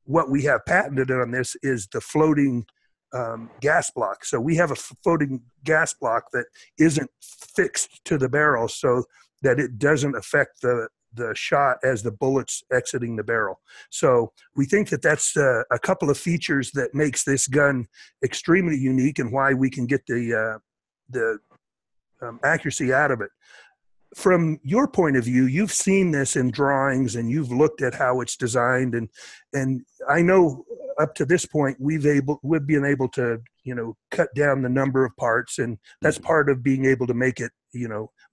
what we have patented on this is the floating gas block. So we have a floating gas block that isn't fixed to the barrel so that it doesn't affect the shot as the bullet's exiting the barrel. So we think that that's a couple of features that makes this gun extremely unique and why we can get the accuracy out of it. From your point of view, you've seen this in drawings and you've looked at how it's designed, and I know up to this point we've been able to cut down the number of parts, and that's part of being able to make it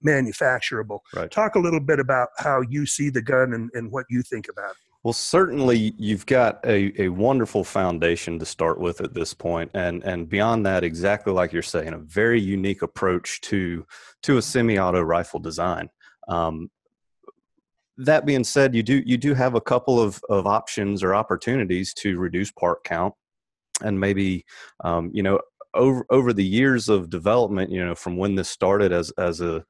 manufacturable. Right. Talk a little bit about how you see the gun and what you think about it. Well, certainly you've got a wonderful foundation to start with at this point, and beyond that, exactly like you're saying, a very unique approach to a semi-auto rifle design. That being said, you do have a couple of options or opportunities to reduce part count, and maybe over the years of development, from when this started as a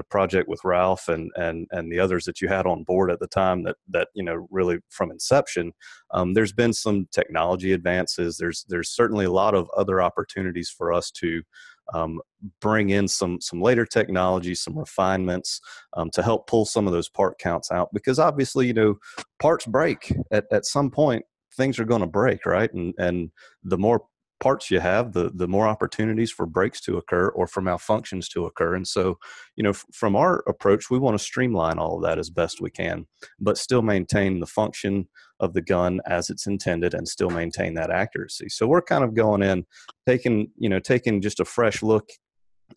project with Ralph and the others that you had on board at the time, that really from inception, there's been some technology advances. There's certainly a lot of other opportunities for us to bring in some later technology, some refinements to help pull some of those part counts out, because obviously parts break at some point. Things are going to break, right? And the more parts you have, the more opportunities for breaks to occur or for malfunctions to occur. And so, from our approach, we want to streamline all of that as best we can, but still maintain the function of the gun as it's intended and still maintain that accuracy. So we're kind of going in, taking just a fresh look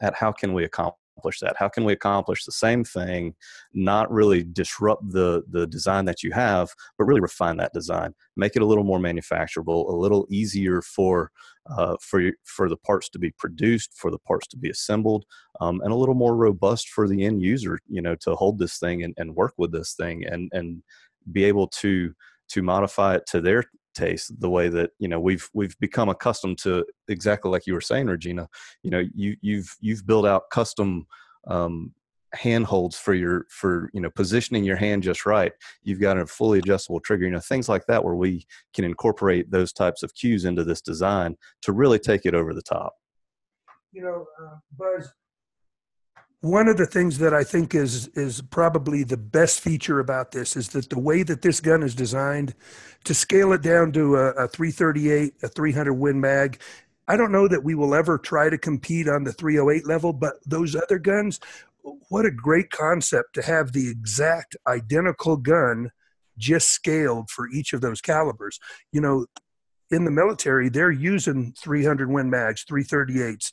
at how can we accomplish that? How can we accomplish the same thing, not really disrupt the design that you have, but really refine that design, make it a little more manufacturable, a little easier for the parts to be produced, for the parts to be assembled, and a little more robust for the end user, to hold this thing and work with this thing and be able to modify it to their taste, the way that we've become accustomed to. Exactly like you were saying, Regina, you've built out custom handholds for positioning your hand just right. You've got a fully adjustable trigger, things like that, where we can incorporate those types of cues into this design to really take it over the top. Buzz, one of the things that I think is probably the best feature about this is that the way that this gun is designed, to scale it down to a 338, a 300 Win Mag. I don't know that we will ever try to compete on the 308 level, but those other guns, what a great concept to have the exact identical gun just scaled for each of those calibers. In the military, they're using 300 Win Mags, 338s.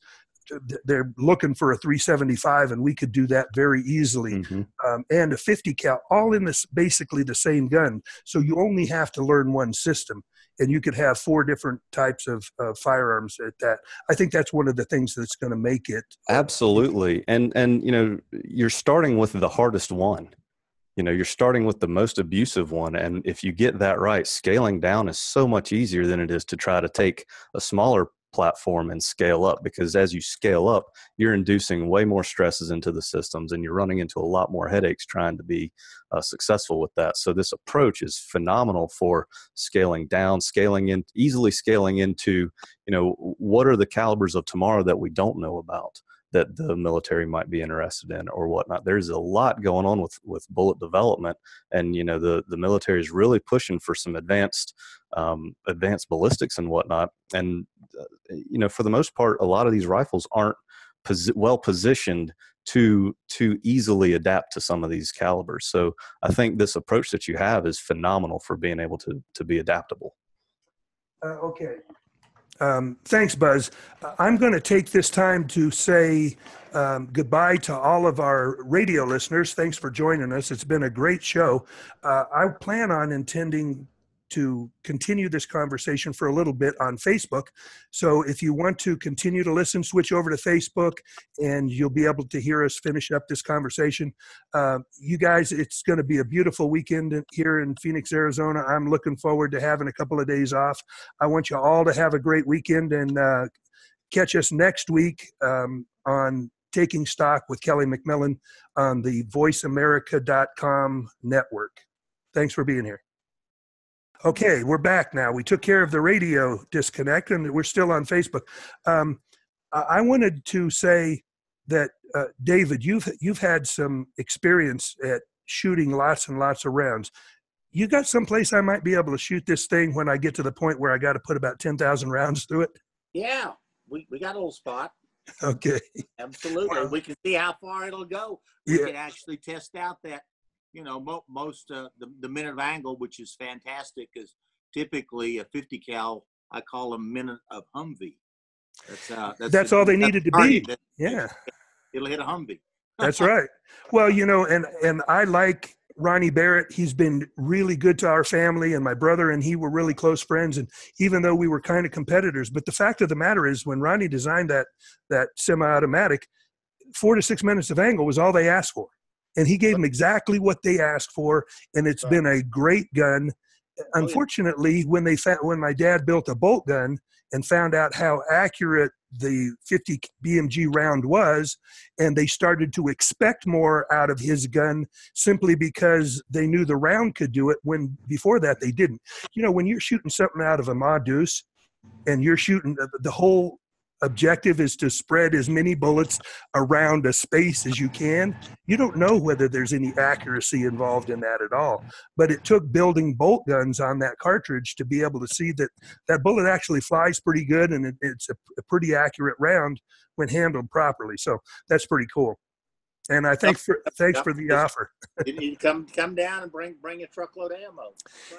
They're looking for a 375, and we could do that very easily. Mm-hmm. And a 50 cal, all in this basically the same gun. So you only have to learn one system, and you could have 4 different types of firearms at that. I think that's one of the things that's going to make it. Absolutely. And you're starting with the hardest one. You're starting with the most abusive one. And if you get that right, scaling down is so much easier than it is to try to take a smaller platform and scale up, because as you scale up, you're inducing way more stresses into the systems, and you're running into a lot more headaches trying to be successful with that. So this approach is phenomenal for scaling down, easily scaling into, what are the calibers of tomorrow that we don't know about, that the military might be interested in or whatnot. There's a lot going on with bullet development, and the military is really pushing for some advanced ballistics and whatnot. And for the most part, a lot of these rifles aren't well positioned to easily adapt to some of these calibers. So I think this approach that you have is phenomenal for being able to be adaptable. Okay. Thanks, Buzz. I'm going to take this time to say goodbye to all of our radio listeners. Thanks for joining us. It's been a great show. I plan on intending to continue this conversation for a little bit on Facebook. So if you want to continue to listen, switch over to Facebook, and you'll be able to hear us finish up this conversation. You guys, it's going to be a beautiful weekend here in Phoenix, Arizona. I'm looking forward to having a couple of days off. I want you all to have a great weekend, and catch us next week on Taking Stock with Kelly McMillan on the voiceamerica.com network. Thanks for being here. Okay, we're back now. We took care of the radio disconnect, and we're still on Facebook. I wanted to say that, David, you've had some experience at shooting lots and lots of rounds. You got someplace I might be able to shoot this thing when I get to the point where I got to put about 10,000 rounds through it? Yeah, we got a little spot. Okay. Absolutely. Wow. We can see how far it'll go. We Yeah. can actually test out that, most the minute of angle, which is fantastic, is typically a 50 cal. I call them minute of Humvee. That's all they needed to be. Yeah. It'll hit a Humvee. That's right. Well, and I like Ronnie Barrett. He's been really good to our family, and my brother and he were really close friends. And even though we were kind of competitors, but the fact of the matter is when Ronnie designed that semi-automatic, 4 to 6 minutes of angle was all they asked for. And he gave them exactly what they asked for. And it's been a great gun. Unfortunately, when my dad built a bolt gun and found out how accurate the 50 BMG round was, and they started to expect more out of his gun simply because they knew the round could do it, when before that they didn't. When you're shooting something out of a Ma Deuce and you're shooting, the whole objective is to spread as many bullets around a space as you can. You don't know whether there's any accuracy involved in that at all. But it took building bolt guns on that cartridge to be able to see that bullet actually flies pretty good, and it's a pretty accurate round when handled properly. So that's pretty cool. And I thanks for the offer. You come down and bring a truckload of ammo.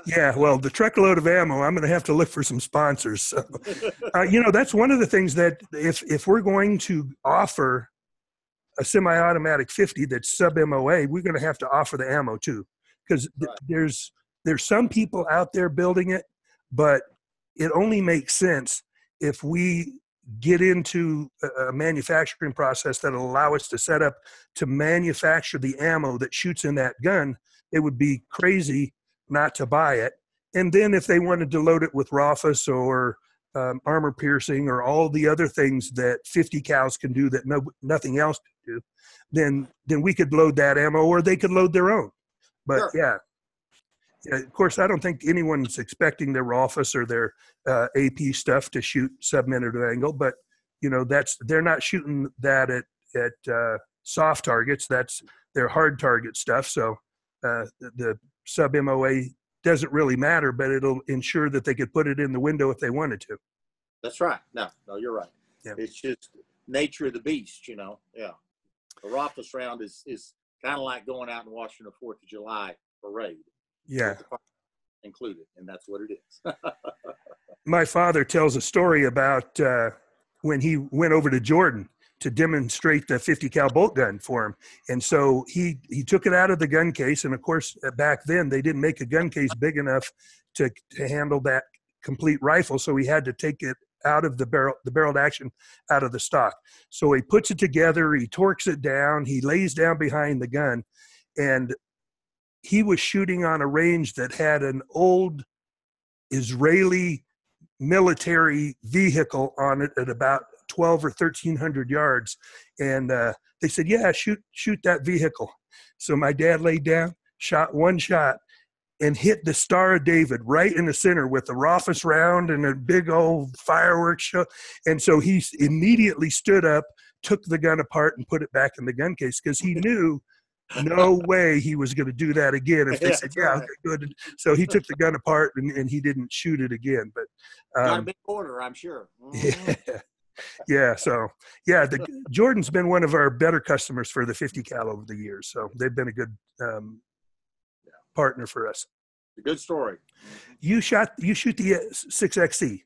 Yeah, well, the truckload of ammo, I'm going to have to look for some sponsors. So, that's one of the things that if we're going to offer a semi-automatic 50 that's sub-MOA, we're going to have to offer the ammo too, because there's some people out there building it, but it only makes sense if we get into a manufacturing process that'll allow us to set up to manufacture the ammo that shoots in that gun. It would be crazy not to buy it. And then if they wanted to load it with Rofus or armor piercing or all the other things that 50 cals can do that nothing else can do, then we could load that ammo, or they could load their own. But sure. Yeah, of course, I don't think anyone's expecting their Rofus or their AP stuff to shoot sub-minute of angle, but they're not shooting that at soft targets. That's their hard target stuff. So the sub-MOA doesn't really matter, but it'll ensure that they could put it in the window if they wanted to. That's right. No, you're right. Yeah. It's just nature of the beast, Yeah. The Rofus round is kind of like going out and watching the 4th of July parade. Yeah. Included, and that's what it is. My father tells a story about when he went over to Jordan to demonstrate the 50 cal bolt gun for him. And so he took it out of the gun case. And of course, back then they didn't make a gun case big enough to handle that complete rifle. So he had to take it out of the barreled action out of the stock. So he puts it together, he torques it down, he lays down behind the gun, and he was shooting on a range that had an old Israeli military vehicle on it at about 12 or 1,300 yards. And they said, yeah, shoot that vehicle. So my dad laid down, shot one shot, and hit the Star of David right in the center with the Rofus round and a big old fireworks show. And so he immediately stood up, took the gun apart, and put it back in the gun case, because he knew no way he was going to do that again if they said, yeah, okay, good. So he took the gun apart and he didn't shoot it again. But got a big order, I'm sure. Yeah. So yeah, Jordan's been one of our better customers for the 50 cal over the years. So they've been a good partner for us. A good story. You shoot the 6XC.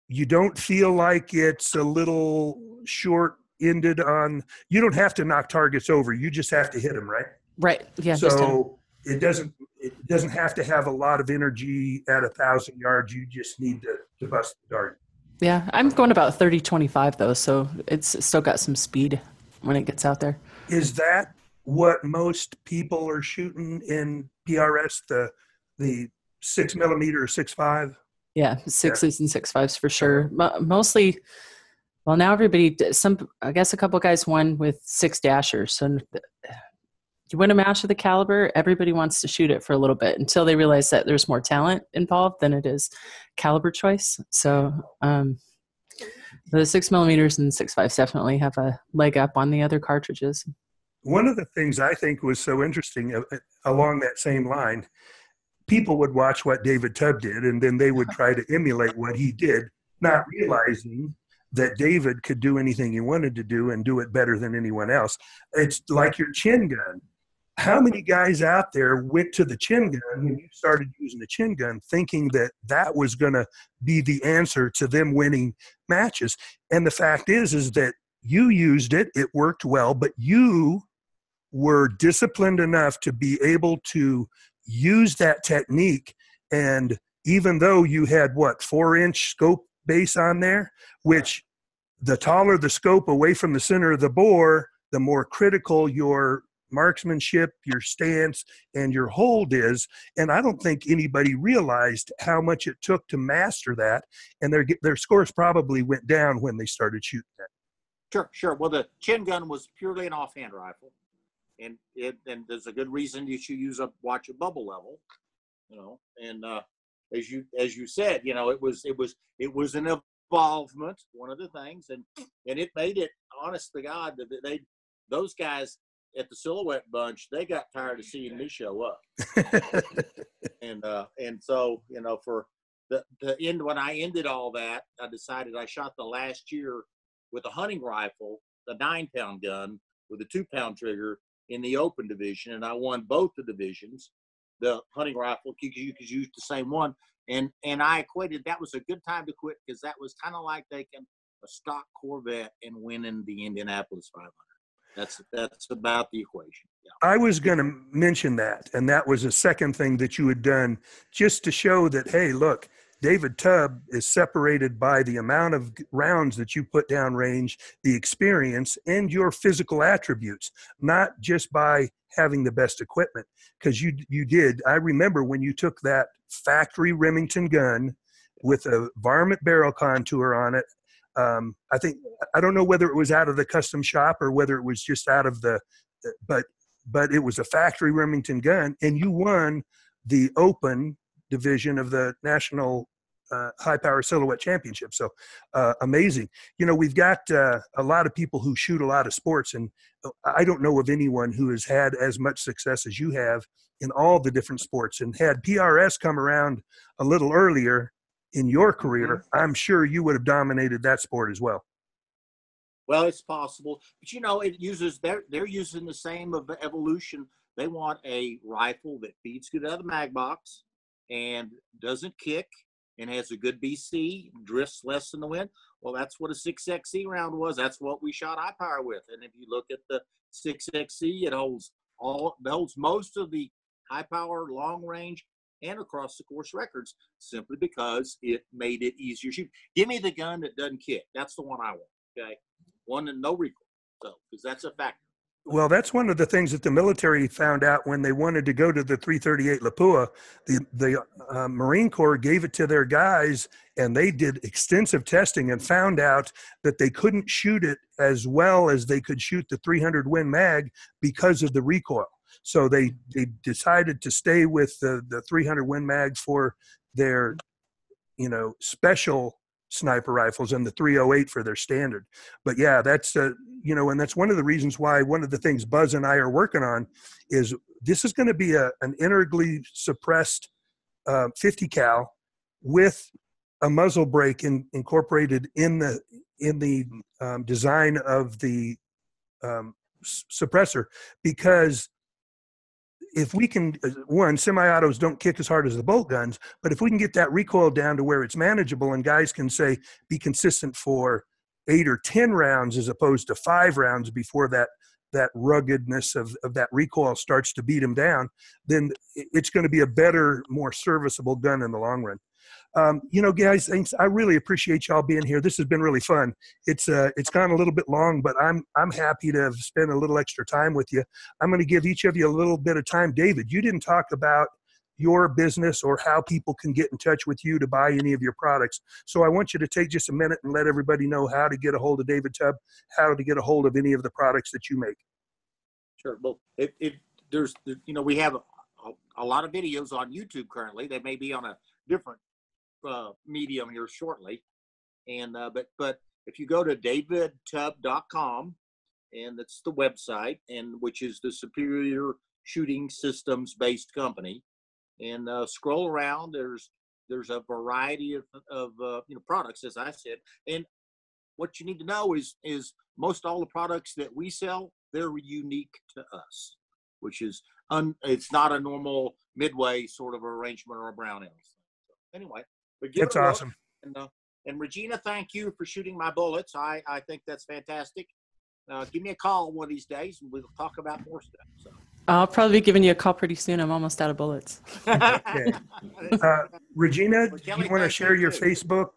You don't feel like it's a little short-ended on, you don't have to knock targets over. You just have to hit them, right? Right. Yeah. So it doesn't have to have a lot of energy at 1,000 yards. You just need to bust the target. Yeah. I'm going about 30-25 though. So it's still got some speed when it gets out there. Is that what most people are shooting in PRS, the 6 millimeter or 6.5? Yeah, 6s and 6.5s for sure. Mostly, well, now everybody, I guess a couple guys won with 6 dashers. So You win a match with the caliber, everybody wants to shoot it for a little bit until they realize that there's more talent involved than it is caliber choice. So the 6mm and 6.5s definitely have a leg up on the other cartridges. One of the things I think was so interesting along that same line, people would watch what David Tubb did, and then they would try to emulate what he did, not realizing that David could do anything he wanted to do and do it better than anyone else. It's like your chin gun. How many guys out there went to the chin gun when you started using the chin gun thinking that that was going to be the answer to them winning matches? And the fact is that you used it, it worked well, but you were disciplined enough to be able to use that technique. And even though you had 4-inch scope base on there, which the taller the scope away from the center of the bore, the more critical your marksmanship, your stance, and your hold is. And I don't think anybody realized how much it took to master that. And their scores probably went down when they started shooting it. Sure. Well, the chin gun was purely an offhand rifle. And there's a good reason you should watch a bubble level, and as you said, it was an involvement, one of the things, and it made it, honest to God, that those guys at the Silhouette bunch, they got tired of seeing me show up. and so, for the end, when I ended all that, I decided I shot the last year with a hunting rifle, the 9-pound gun with a 2-pound trigger in the open division, and I won both the divisions. The hunting rifle, you could use the same one, and I equated that was a good time to quit, because that was kind of like taking a stock Corvette and winning the Indianapolis 500. That's about the equation. Yeah. I was going to mention that, and that was a second thing that you had done just to show that, hey, look, David Tubb is separated by the amount of rounds that you put down range, the experience, and your physical attributes, not just by having the best equipment. Because you did. I remember when you took that factory Remington gun with a varmint barrel contour on it. I don't know whether it was out of the custom shop or whether it was just out of but it was a factory Remington gun, and you won the open division of the National High Power Silhouette Championship. So amazing. We've got a lot of people who shoot a lot of sports, and I don't know of anyone who has had as much success as you have in all the different sports. And had PRS come around a little earlier in your career, I'm sure you would have dominated that sport as well. Well, it's possible, but it uses they're using the same of the evolution. They want a rifle that feeds good out of the mag box and doesn't kick and has a good BC, drifts less in the wind. Well, that's what a 6XC round was. That's what we shot high power with. And if you look at the 6XC, it holds most of the high power, long range, and across the course records, simply because it made it easier to shoot. Give me the gun that doesn't kick. That's the one I want. Okay, one and no recoil. So, because that's a factor. Well, that's one of the things that the military found out when they wanted to go to the 338 Lapua. The Marine Corps gave it to their guys, and they did extensive testing and found out that they couldn't shoot it as well as they could shoot the 300 Win Mag because of the recoil. So they decided to stay with the 300 Win Mag for their, special sniper rifles, and the 308 for their standard. But yeah, that's and that's one of the reasons why one of the things Buzz and I are working on is this is going to be an integrally suppressed 50 cal with a muzzle brake incorporated in the design of the suppressor, because if we can, semi-autos don't kick as hard as the bolt guns, but if we can get that recoil down to where it's manageable and guys can be consistent for 8 or 10 rounds as opposed to 5 rounds before that ruggedness of that recoil starts to beat them down, then it's going to be a better, more serviceable gun in the long run. Guys, thanks. I really appreciate y'all being here. This has been really fun. It's gone a little bit long, but I'm happy to have spent a little extra time with you. I'm going to give each of you a little bit of time. David, you didn't talk about your business or how people can get in touch with you to buy any of your products. So I want you to take just a minute and let everybody know how to get a hold of David Tubb, how to get a hold of any of the products that you make. Sure. Well, if we have a lot of videos on YouTube currently. They may be on a different medium here shortly. And but if you go to davidtubb.com, and that's the website, and which is the Superior Shooting Systems based company, and scroll around, there's a variety of products, as I said. And what you need to know is most all the products that we sell, they're unique to us, which is it's not a normal Midway sort of arrangement or a Brownells. So anyway, but that's awesome. And Regina, thank you for shooting my bullets. I think that's fantastic. Give me a call one of these days, and we'll talk about more stuff. So. I'll probably be giving you a call pretty soon. I'm almost out of bullets. Okay. Regina, do you want to share your Facebook?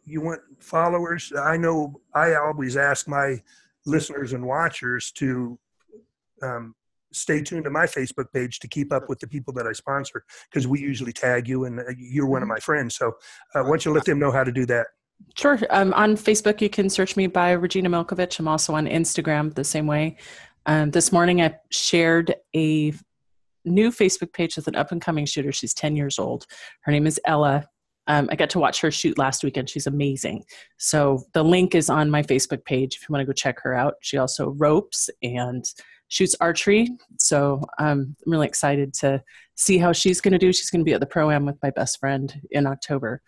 You want followers? I know I always ask my listeners and watchers to stay tuned to my Facebook page to keep up with the people that I sponsor, because we usually tag you, and you're one of my friends. So why don't you let them know how to do that? Sure. On Facebook, you can search me by Regina Milkovich. I'm also on Instagram the same way. This morning, I shared a new Facebook page with an up-and-coming shooter. She's 10 years old. Her name is Ella. I got to watch her shoot last weekend. She's amazing. So the link is on my Facebook page if you want to go check her out. She also ropes and shoots archery. So I'm really excited to see how she's going to do. She's going to be at the Pro-Am with my best friend in October.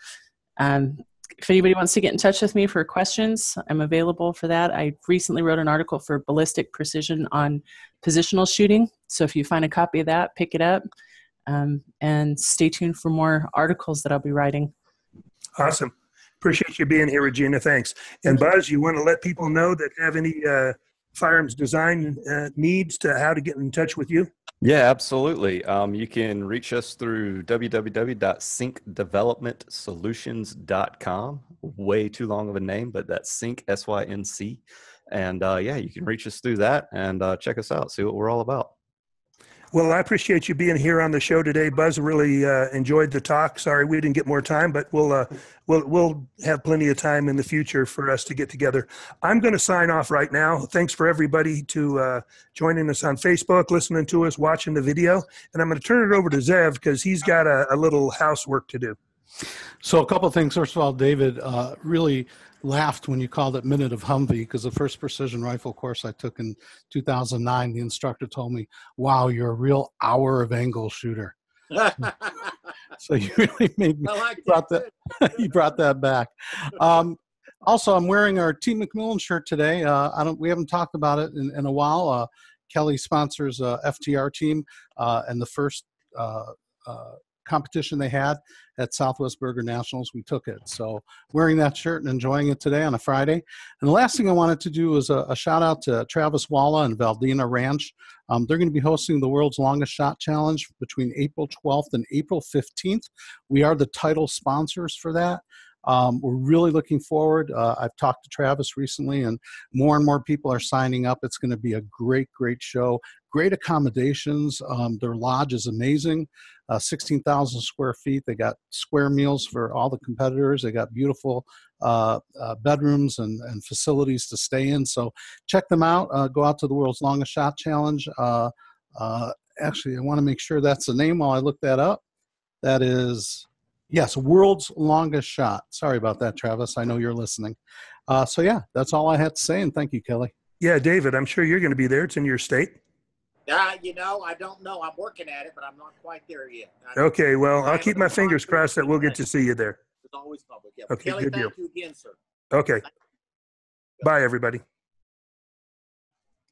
If anybody wants to get in touch with me for questions, I'm available for that. I recently wrote an article for Ballistic Precision on positional shooting. So if you find a copy of that, pick it up, and stay tuned for more articles that I'll be writing. Awesome. Appreciate you being here, Regina. Thanks. And Buzz, you want to let people know that have any firearms design needs to how to get in touch with you? Yeah, absolutely. You can reach us through www.syncdevelopmentsolutions.com. Way too long of a name, but that's Sync, S-Y-N-C. And you can reach us through that and check us out, see what we're all about. Well, I appreciate you being here on the show today, Buzz. Really enjoyed the talk. Sorry we didn't get more time, but we'll have plenty of time in the future for us to get together. I'm going to sign off right now. Thanks for everybody to joining us on Facebook, listening to us, watching the video. And I'm going to turn it over to Zev because he's got a little housework to do. So a couple of things. First of all, David really laughed when you called it Minute of Humvee, because the first precision rifle course I took in 2009, the instructor told me, wow, you're a real hour of angle shooter. So you really made me, you brought that back. Also, I'm wearing our Team McMillan shirt today. We haven't talked about it in a while. Kelly sponsors FTR team, and the first competition they had at Southwest Burger Nationals, we took it. So wearing that shirt and enjoying it today on a Friday. And the last thing I wanted to do was a shout out to Travis Walla and Valdina Ranch. They're going to be hosting the world's longest shot challenge between April 12th and April 15th. We are the title sponsors for that. We're really looking forward. I've talked to Travis recently, and more people are signing up. It's going to be a great show. Great accommodations. Their lodge is amazing. 16,000 square feet. They got square meals for all the competitors. They got beautiful bedrooms and facilities to stay in. So check them out. Go out to the World's Longest Shot Challenge. Actually, I want to make sure that's the name while I look that up. That is... yes, World's Longest Shot. Sorry about that, Travis. I know you're listening. So yeah, that's all I had to say, and thank you, Kelly. Yeah, David, I'm sure you're going to be there. It's in your state. I don't know. I'm working at it, but I'm not quite there yet. Okay, well, I'll keep my fingers crossed that we'll get to see you there. It's always public. Yeah. Okay, Kelly, good deal. thank you again, sir. Okay. Bye, everybody.